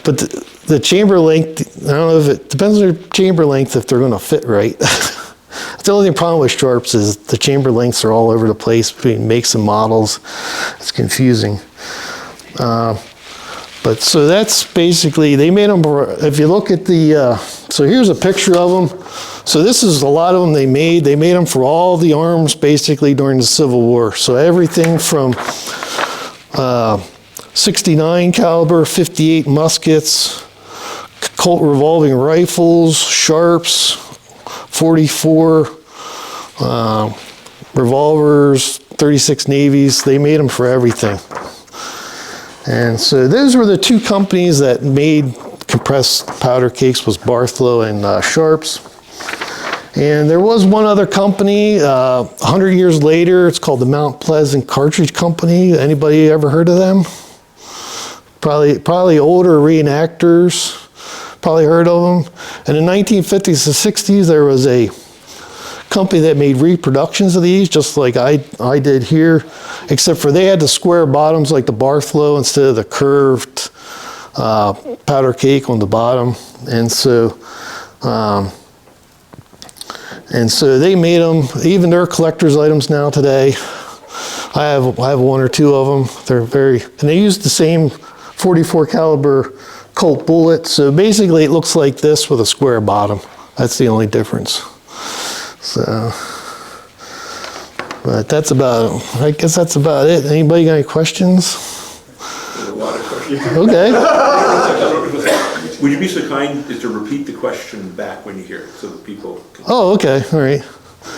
but the chamber length, I don't know if it depends on their chamber length if they're going to fit right. The only problem with sharps is the chamber lengths are all over the place between makes and models. It's confusing. But so that's basically, they made them, if you look at the, so here's a picture of them. So this is a lot of them they made. They made them for all the arms basically during the Civil War. So everything from 69 caliber, 58 muskets, Colt revolving rifles, sharps, 44 revolvers, 36 navies. They made them for everything. And so those were the two companies that made compressed powder cakes, was Bartholow and Sharps. And there was one other company, 100 years later, it's called the Mount Pleasant Cartridge Company. Anybody ever heard of them? Probably older reenactors, probably heard of them. And in the 1950s and 60s, there was a company that made reproductions of these, just like I did here, except for they had the square bottoms like the Bartholow instead of the curved powder cake on the bottom. And so they made them, even they're collector's items now today. I have one or two of them. They're and they use the same 44 caliber Colt bullet. So basically it looks like this with a square bottom. That's the only difference. So, but that's I guess that's about it. Anybody got any questions? A lot of questions. Okay. Would you be so kind as to repeat the question back when you hear it, so that people can... Oh, okay, all right.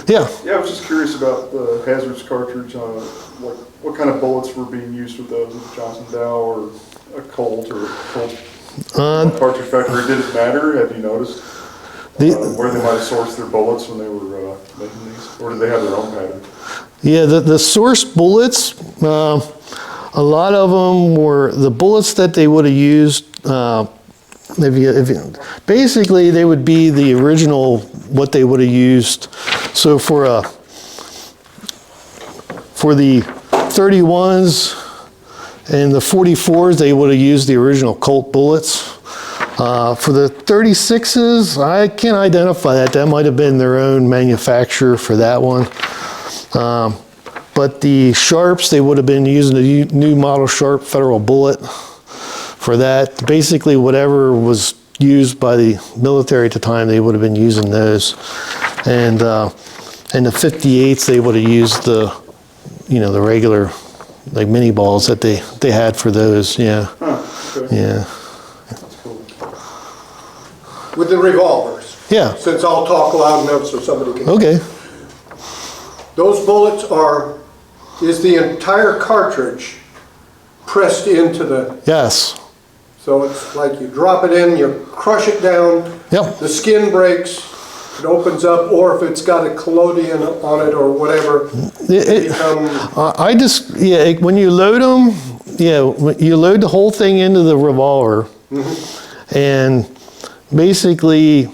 Yeah. Yeah, I was just curious about the hazardous cartridge. What kind of bullets were being used with those? Johnson Dow or a Colt or a Colt cartridge factory? Did it matter? Have you noticed where they might have sourced their bullets when they were making these, or did they have their own pattern? Yeah, the source bullets. A lot of them were the bullets that they would have used. Basically, they would be the original what they would have used. So for the 31s and the 44s, they would have used the original Colt bullets. For the 36s, I can't identify that. That might have been their own manufacturer for that one. But the Sharps, they would have been using the new model Sharp Federal bullet for that. Basically, whatever was used by the military at the time, they would have been using those. And the 58s, they would have used the, the regular, like mini balls that they had for those, yeah. Huh, okay. Yeah. That's cool. With the revolvers. Yeah. Since I'll talk loud enough so somebody can. Okay. Those bullets is the entire cartridge pressed into the, Yes. so it's like you drop it in, you crush it down. Yep. The skin breaks, it opens up, or if it's got a collodion on it or whatever, it becomes. When you load them, you load the whole thing into the revolver, and basically,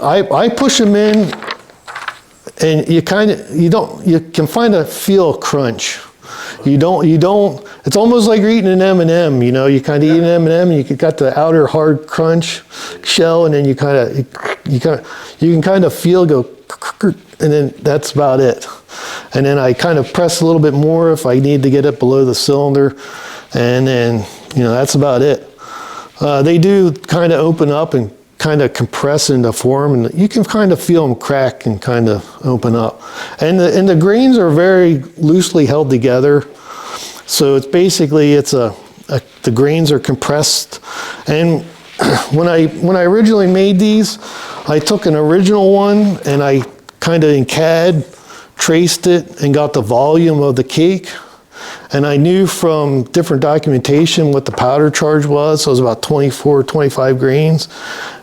I push them in, and you can feel a crunch. You don't, it's almost like you're eating an M&M, you kind of eat an M&M and you got the outer hard crunch shell, and then you can kind of feel go, and then that's about it. And then I kind of press a little bit more if I need to get it below the cylinder, and then, that's about it. They do kind of open up and kind of compress into form, and you can kind of feel them crack and kind of open up. And the grains are very loosely held together. So it's basically, the grains are compressed. And when I originally made these, I took an original one and I kind of in CAD traced it and got the volume of the cake. And I knew from different documentation what the powder charge was. So it was about 24, 25 grains.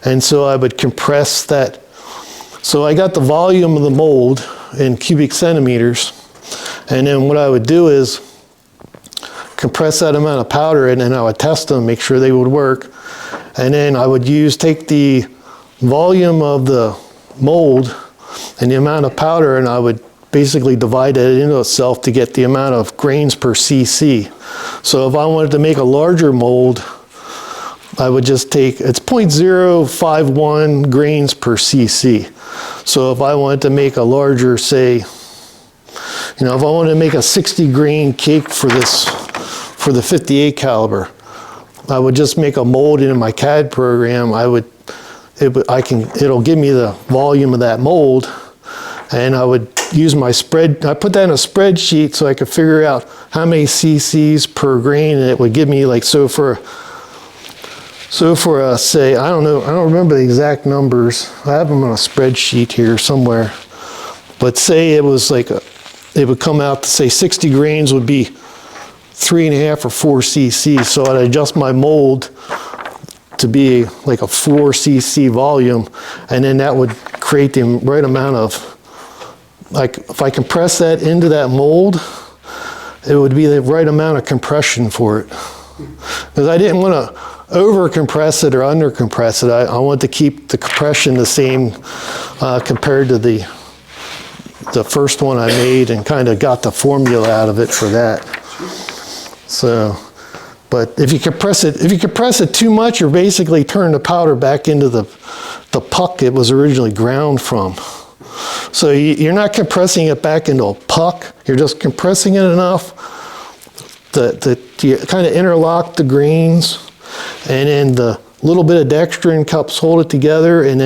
And so I would compress that. So I got the volume of the mold in cubic centimeters. And then what I would do is compress that amount of powder, and then I would test them, make sure they would work. And then I would take the volume of the mold and the amount of powder, and I would basically divide it into itself to get the amount of grains per cc. So if I wanted to make a larger mold, I would just take, it's 0.051 grains per cc. So if I wanted to make a larger, say, if I wanted to make a 60 grain cake for the 58 caliber, I would just make a mold in my CAD program. It'll give me the volume of that mold, and I would use my I put that in a spreadsheet so I could figure out how many cc's per grain, and it would give me so for say, I don't remember the exact numbers. I have them on a spreadsheet here somewhere. But say it was it would come out to say 60 grains would be 3.5 or 4 cc's. So I'd adjust my mold to be like a 4 cc volume, and then that would create the right amount of, if I compress that into that mold, it would be the right amount of compression for it. Because I didn't want to over compress it or under compress it. I want to keep the compression the same compared to the first one I made, and kind of got the formula out of it for that. So, but if you compress it too much, you're basically turning the powder back into the puck it was originally ground from. So you're not compressing it back into a puck. You're just compressing it enough that you kind of interlock the grains, and then the little bit of dextrin helps hold it together, and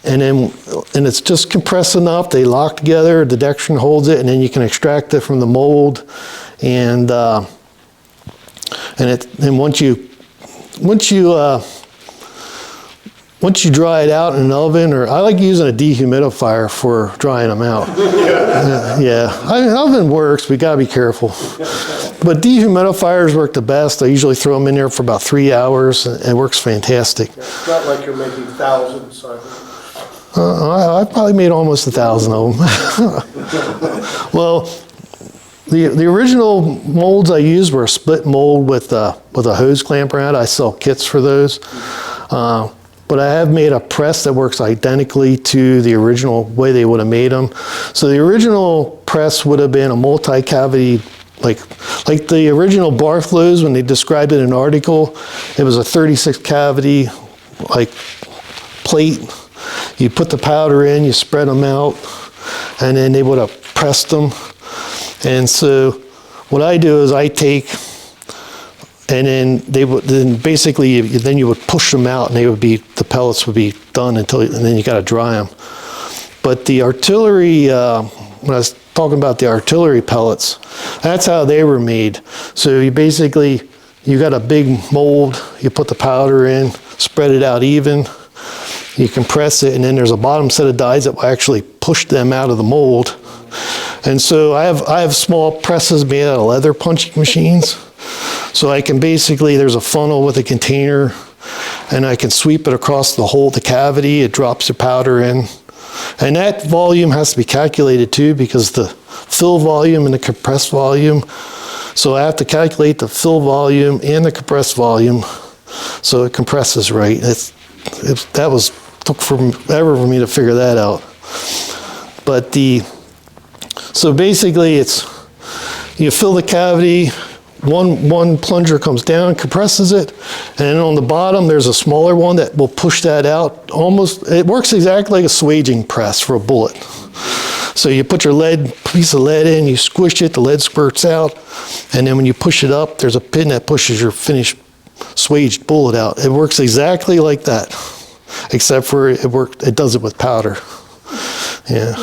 it's just compressed enough. They lock together. The dextrin holds it, and then you can extract it from the mold, and once you dry it out in an oven, or I like using a dehumidifier for drying them out. Oven works, we gotta be careful. But dehumidifiers work the best. I usually throw them in there for about 3 hours, and it works fantastic. It's not like you're making thousands, I think. I've probably made almost 1,000 of them. Well, the original molds I used were a split mold with a hose clamp around. I sell kits for those. But I have made a press that works identically to the original way they would have made them. So the original press would have been a multi-cavity, like the original Barthel's, when they described it in an article, it was a 36 cavity plate. You put the powder in, you spread them out, and then they would have pressed them. And so what I do is I take and then basically then you would push them out, and the pellets would be done and then you got to dry them. But the artillery, when I was talking about the artillery pellets, that's how they were made. So you got a big mold, you put the powder in, spread it out even, you compress it, and then there's a bottom set of dies that will actually push them out of the mold. And so I have small presses made out of leather punching machines. So I can there's a funnel with a container, and I can sweep it across the cavity, it drops the powder in. And that volume has to be calculated too, because the fill volume and the compressed volume. So I have to calculate the fill volume and the compressed volume so it compresses right. Took forever for me to figure that out. But so basically you fill the cavity, one plunger comes down, compresses it, and then on the bottom there's a smaller one that will push that out. It works exactly like a swaging press for a bullet. So you put your piece of lead in, you squish it, the lead spurts out, and then when you push it up, there's a pin that pushes your finished swaged bullet out. It works exactly like that, except for it does it with powder. Yeah.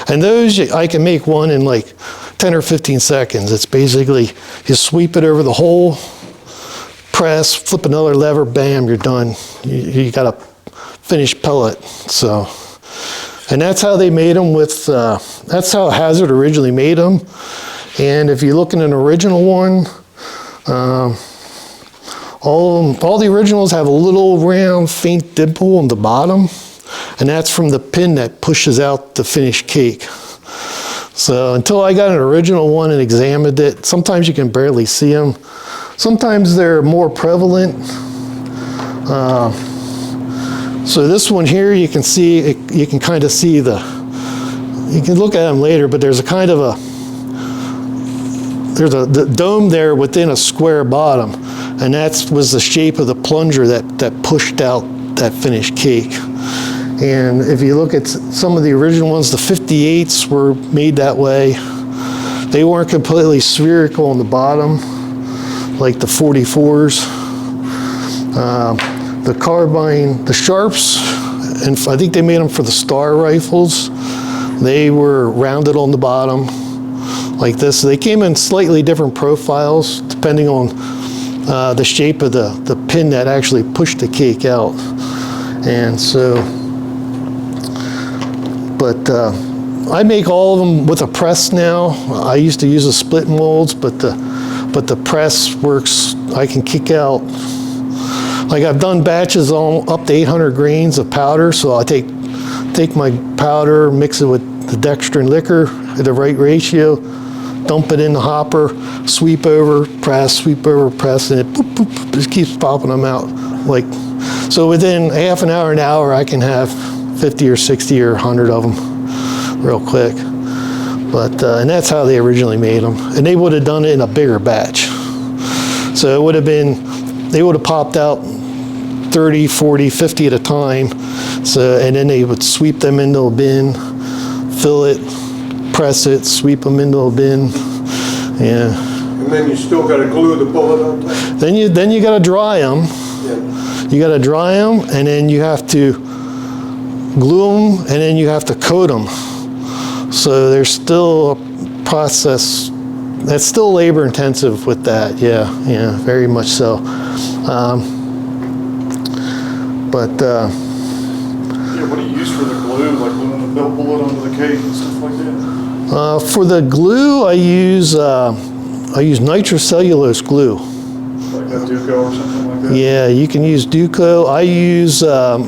And those, I can make one in like 10 or 15 seconds. It's basically, you sweep it over the whole press, flip another lever, bam, you're done. You got a finished pellet. So, and that's how they made them that's how Hazard originally made them. And if you look in an original one, all the originals have a little round, faint dimple on the bottom. And that's from the pin that pushes out the finished cake. So until I got an original one and examined it, sometimes you can barely see them. Sometimes they're more prevalent. So this one here, you can see, you can kind of see you can look at them later, but there's a kind of there's the dome there within a square bottom. And that was the shape of the plunger that pushed out that finished cake. And if you look at some of the original ones, the 58s were made that way. They weren't completely spherical on the bottom, like the 44s. The carbine, the Sharps, and I think they made them for the Star rifles. They were rounded on the bottom, like this. They came in slightly different profiles, depending on the shape of the pin that actually pushed the cake out. And so, but I make all of them with a press now. I used to use the split molds, but the press works. I can kick out, like I've done batches on up to 800 grains of powder. So I take my powder, mix it with the dextrin liquor at the right ratio, dump it in the hopper, sweep over, press, and it boop, boop, just keeps popping them out. So within half an hour, I can have 50 or 60 or 100 of them real quick. But, and that's how they originally made them. And they would have done it in a bigger batch. So it would have been, they would have popped out 30, 40, 50 at a time. So, and then they would sweep them into a bin, fill it, press it, sweep them into a bin. Yeah. And then you still got to glue the bullet on top? Then you got to dry them. Yeah. You got to dry them, and then you have to glue them, and then you have to coat them. So there's still a process that's still labor intensive with that. Yeah, very much so. What do you use for the glue, like gluing the belt bullet onto the cake and stuff like that? For the glue, I use nitrocellulose glue. Like that Duco or something like that? Yeah, you can use Duco. I use a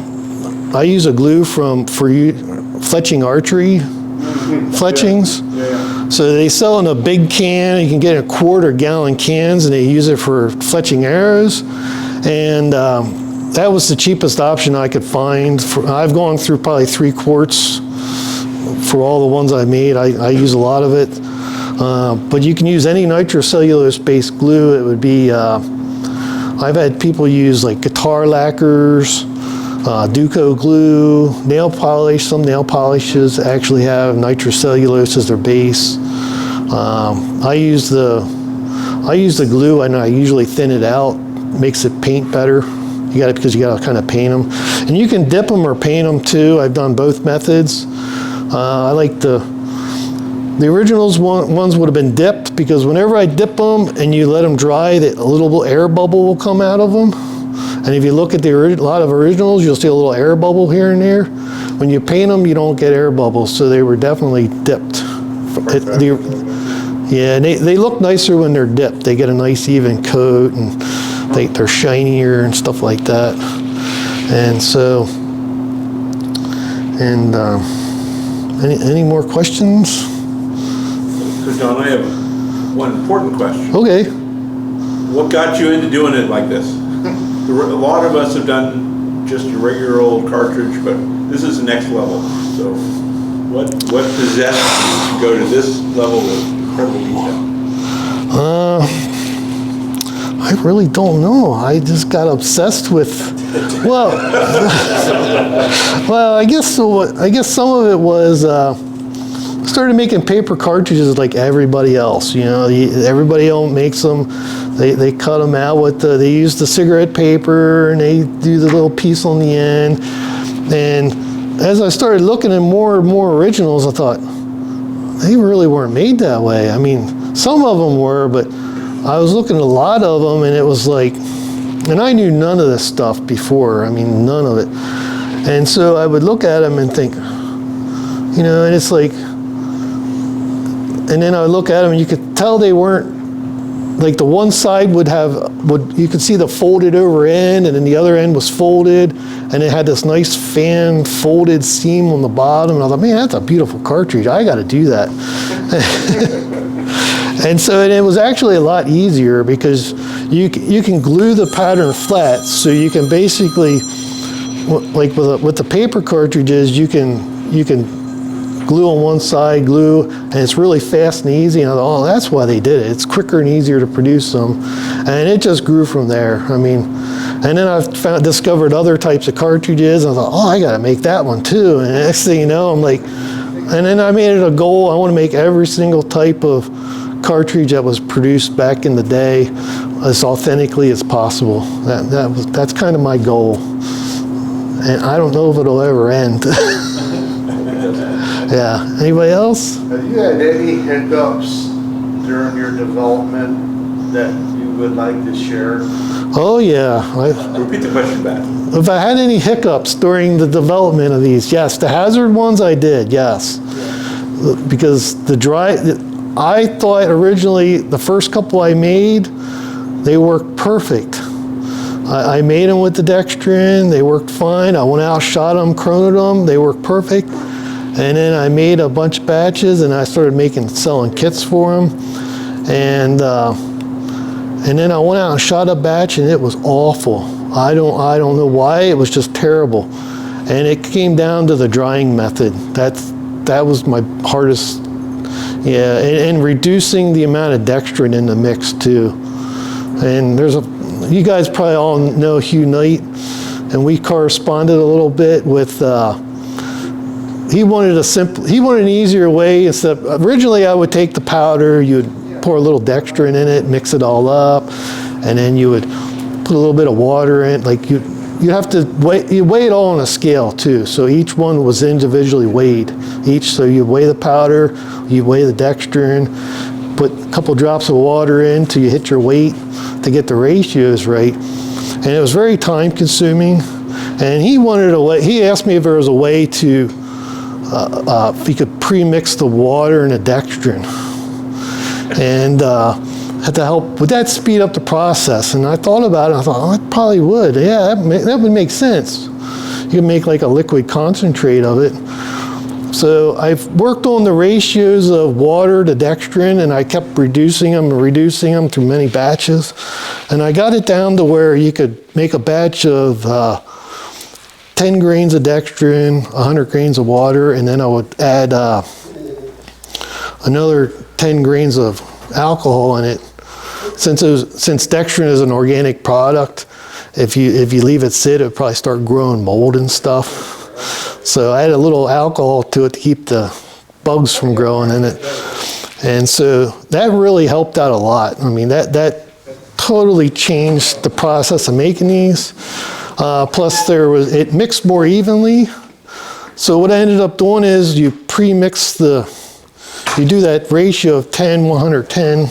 glue for fletching archery. Fletchings. Yeah. So they sell in a big can. You can get a quart or gallon cans, and they use it for fletching arrows. And that was the cheapest option I could find. I've gone through probably 3 quarts for all the ones I made. I use a lot of it. But you can use any nitrocellulose-based glue. It would be, I've had people use like guitar lacquers, Duco glue, nail polish. Some nail polishes actually have nitrocellulose as their base. I use the glue and I usually thin it out, makes it paint better. Because you gotta kind of paint them. And you can dip them or paint them too. I've done both methods. I like the originals ones would have been dipped, because whenever I dip them and you let them dry, a little air bubble will come out of them. And if you look at a lot of originals, you'll see a little air bubble here and there. When you paint them, you don't get air bubbles, so they were definitely dipped. Yeah, and they look nicer when they're dipped. They get a nice even coat, and they're shinier and stuff like that. And so, any more questions? So John, I have one important question. Okay. What got you into doing it like this? A lot of us have done just a regular old cartridge, but this is the next level. So what possessed you to go to this level of incredible detail? I really don't know. I just got obsessed with, well, I guess some of it was, I started making paper cartridges like everybody else. You know, everybody else makes them. They cut them out with they use the cigarette paper, and they do the little piece on the end. And as I started looking at more and more originals, I thought, they really weren't made that way. I mean, some of them were, but I was looking at a lot of them, and it was like, and I knew none of this stuff before. I mean, none of it. And so I would look at them and think, you know, and it's like, and then I would look at them and you could tell they weren't, like the one side you could see the folded over end, and then the other end was folded, and it had this nice fan folded seam on the bottom. And I thought, man, that's a beautiful cartridge. I got to do that. And so it was actually a lot easier, because you can glue the pattern flat, so you can basically, like with the paper cartridges, you can glue on one side, and it's really fast and easy. And I thought, oh, that's why they did it. It's quicker and easier to produce them. And it just grew from there. I mean, and then I discovered other types of cartridges, and I thought, oh, I got to make that one too. And the next thing you know, I'm like, and then I made it a goal. I want to make every single type of cartridge that was produced back in the day as authentically as possible. That's kind of my goal. And I don't know if it'll ever end. Yeah. Anybody else? Have you had any hiccups during your development that you would like to share? Oh yeah. Repeat the question back. If I had any hiccups during the development of these, yes. The hazard ones I did, yes. Because I thought originally the first couple I made, they worked perfect. I made them with the dextrin, they worked fine. I went out, shot them, chronoed them, they worked perfect. And then I made a bunch of batches, and I started selling kits for them. And then I went out and shot a batch, and it was awful. I don't know why, it was just terrible. And it came down to the drying method. That was my hardest. Yeah, and reducing the amount of dextrin in the mix too. And you guys probably all know Hugh Knight, and we corresponded a little bit with. He wanted an easier way. Originally, I would take the powder, you would pour a little dextrin in it, mix it all up, and then you would put a little bit of water in. Like you have to weigh it all on a scale too. So each one was individually weighed. So you weigh the powder, you weigh the dextrin, put a couple drops of water in till you hit your weight to get the ratios right. And it was very time consuming. And he asked me if there was a way to, if he could pre-mix the water and the dextrin. And had to help, would that speed up the process? And I thought about it, and I thought, oh, it probably would. Yeah, that would make sense. You could make like a liquid concentrate of it. So I've worked on the ratios of water to dextrin, and I kept reducing them through many batches. And I got it down to where you could make a batch of 10 grains of dextrin, 100 grains of water, and then I would add another 10 grains of alcohol in it. Since dextrin is an organic product, if you leave it sit, it'll probably start growing mold and stuff. So I added a little alcohol to it to keep the bugs from growing in it. And so that really helped out a lot. I mean, that totally changed the process of making these. Plus it mixed more evenly. So what I ended up doing is you pre-mix you do that ratio of 10, 110,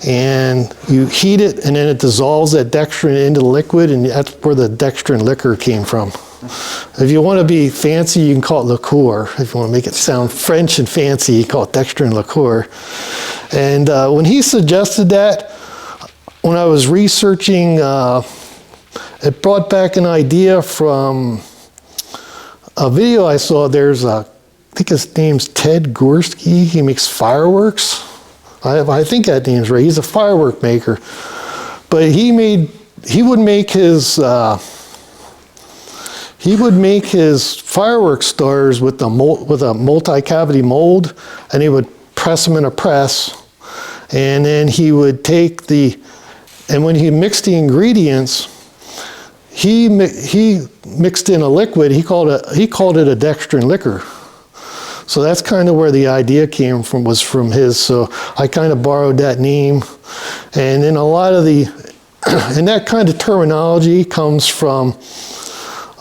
and you heat it, and then it dissolves that dextrin into the liquid, and that's where the dextrin liquor came from. If you want to be fancy, you can call it liqueur. If you want to make it sound French and fancy, you call it dextrin liqueur. And when he suggested that, when I was researching, it brought back an idea from a video I saw. I think his name's Ted Gorski. He makes fireworks. I think that name's right. He's a firework maker. But he would make his firework stars with a multi-cavity mold, and he would press them in a press, and then he would take and when he mixed the ingredients, he mixed in a liquid. He called it a dextrin liquor. So that's kind of where the idea came from, was from his. So I kind of borrowed that name. And then a lot of and that kind of terminology comes from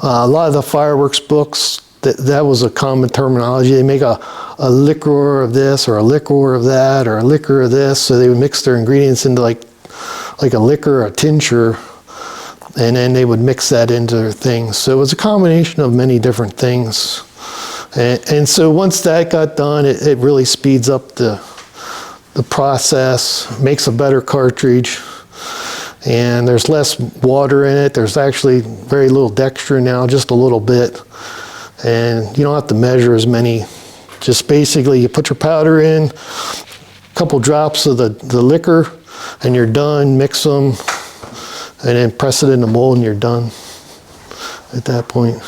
a lot of the fireworks books. That was a common terminology. They make a liqueur of this, or a liqueur of that, or a liquor of this. So they would mix their ingredients into like a liquor, a tincture, and then they would mix that into their things. So it was a combination of many different things. And so once that got done, it really speeds up the process, makes a better cartridge, and there's less water in it. There's actually very little dextrin now, just a little bit. And you don't have to measure as many. Just basically you put your powder in, a couple drops of the liquor, and you're done. Mix them, and then press it in the mold, and you're done at that point.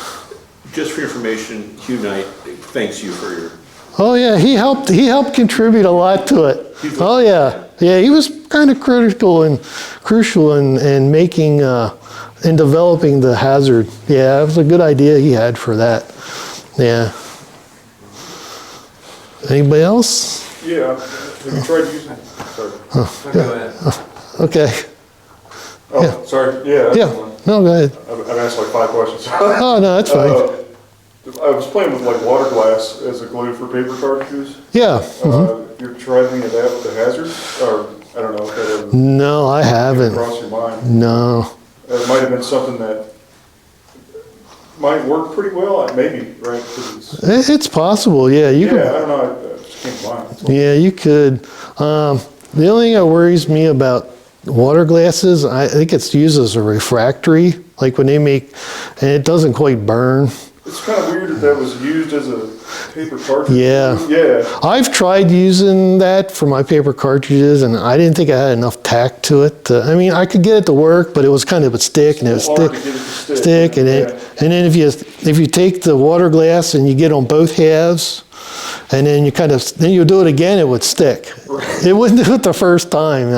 Just for your information, Hugh Knight thanks you for your... Oh yeah, he helped contribute a lot to it. Oh yeah, he was kind of crucial in making in developing the hazard. Yeah, it was a good idea he had for that. Yeah. Anybody else? Yeah, have you tried using it? Sorry. Go ahead. Okay. Oh, Yeah. sorry, yeah. that's Yeah. the one. No, go ahead. I've asked like 5 questions. Oh no, that's fine. I was playing with like water glass as a glue for paper cartridges. Yeah. You're trying any of that with the hazard? Or, I don't know if that ever No, I haven't. crossed your mind. No. It might have been something that might work pretty well, maybe, right? 'Cause It's possible. Yeah, you yeah, could. I don't know, it just came to mind. Yeah, you could. The only thing that worries me about water glasses, I think it's used as a refractory, like when they make, and it doesn't quite burn. It's kind of weird that was used as a paper cartridge. Yeah. Yeah. I've tried using that for my paper cartridges, and I didn't think I had enough tact to it. I mean, I could get it to work, but it was kind of a stick, and it was Hard to get it to stick, and yeah. then if you take the water glass and you get on both halves, and then then you do it again, it would stick. Right. It wouldn't do it the first time.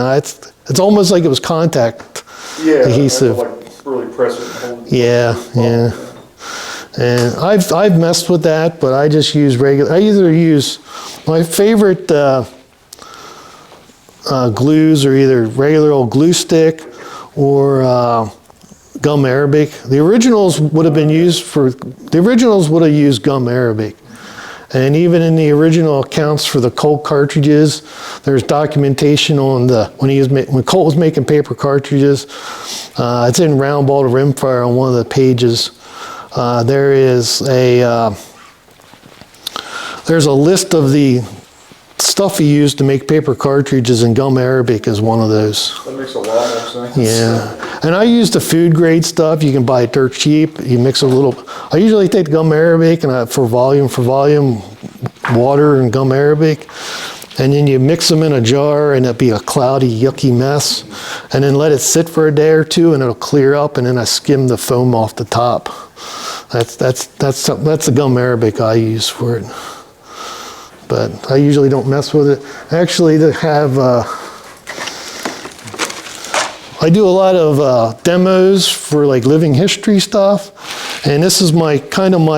It's almost like it was contact adhesive. You have to like really press it and hold it. Yeah. And I've messed with that, but I just use regular. I either use my favorite glues are either regular old glue stick or gum arabic. The originals would have used gum arabic. And even in the original accounts for the Colt cartridges, there's documentation on when Colt was making paper cartridges. It's in round ball to rimfire on one of the pages. There's a list of the stuff he used to make paper cartridges, and gum arabic is one of those. That makes a lot more sense. Yeah, and I use the food grade stuff. You can buy it dirt cheap. You mix a little. I usually take gum arabic and for volume, water and gum arabic, and then you mix them in a jar, and it'll be a cloudy, yucky mess. And then let it sit for a day or two, and it'll clear up. And then I skim the foam off the top. That's the gum arabic I use for it. But I usually don't mess with it. Actually, I do a lot of demos for like living history stuff, and this is my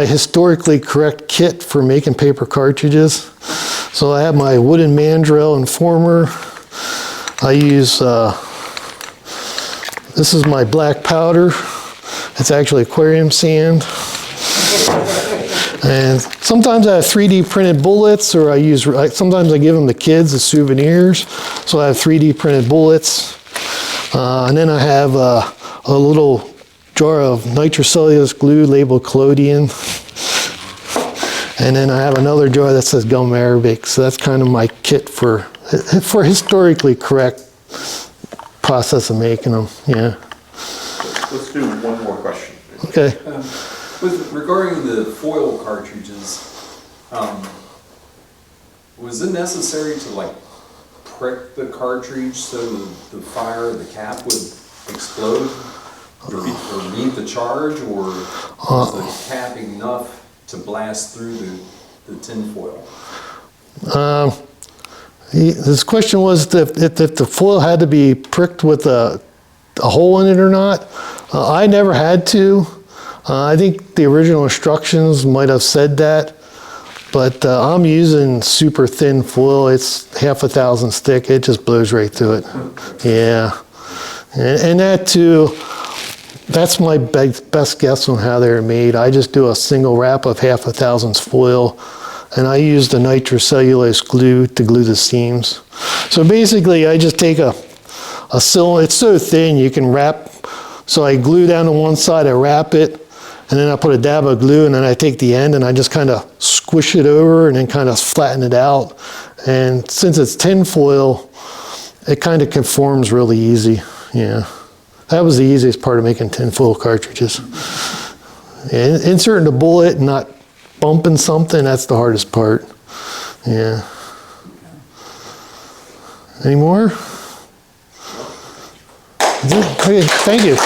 historically correct kit for making paper cartridges. So I have my wooden mandrel and former. I use, this is my black powder. It's actually aquarium sand. And sometimes I have 3D printed bullets, or sometimes I give them to kids as souvenirs. So I have 3D printed bullets. And then I have a little jar of nitrocellulose glue labeled collodion. And then I have another jar that says gum arabic. So that's kind of my kit for historically correct process of making them. Yeah. Let's do one more question. Okay. With regarding the foil cartridges, was it necessary to like prick the cartridge so the fire, the cap would explode or meet the charge, or was the cap enough to blast through the tinfoil? This question was if the foil had to be pricked with a hole in it or not. I never had to. I think the original instructions might have said that, but I'm using super thin foil. It's 1/1000 thick. It just blows right through it. Yeah, and that too. That's my best guess on how they're made. I just do a single wrap of 1/1000 foil, and I use the nitrocellulose glue to glue the seams. So basically, I just take a cylinder. It's so thin you can wrap. So I glue down to one side, I wrap it, and then I put a dab of glue, and then I take the end and I just kind of squish it over and then kind of flatten it out. And since it's tin foil, it kind of conforms really easy. Yeah. That was the easiest part of making tinfoil cartridges. Yeah, inserting the bullet and not bumping something, that's the hardest part. Yeah. Any more? Okay, thank you.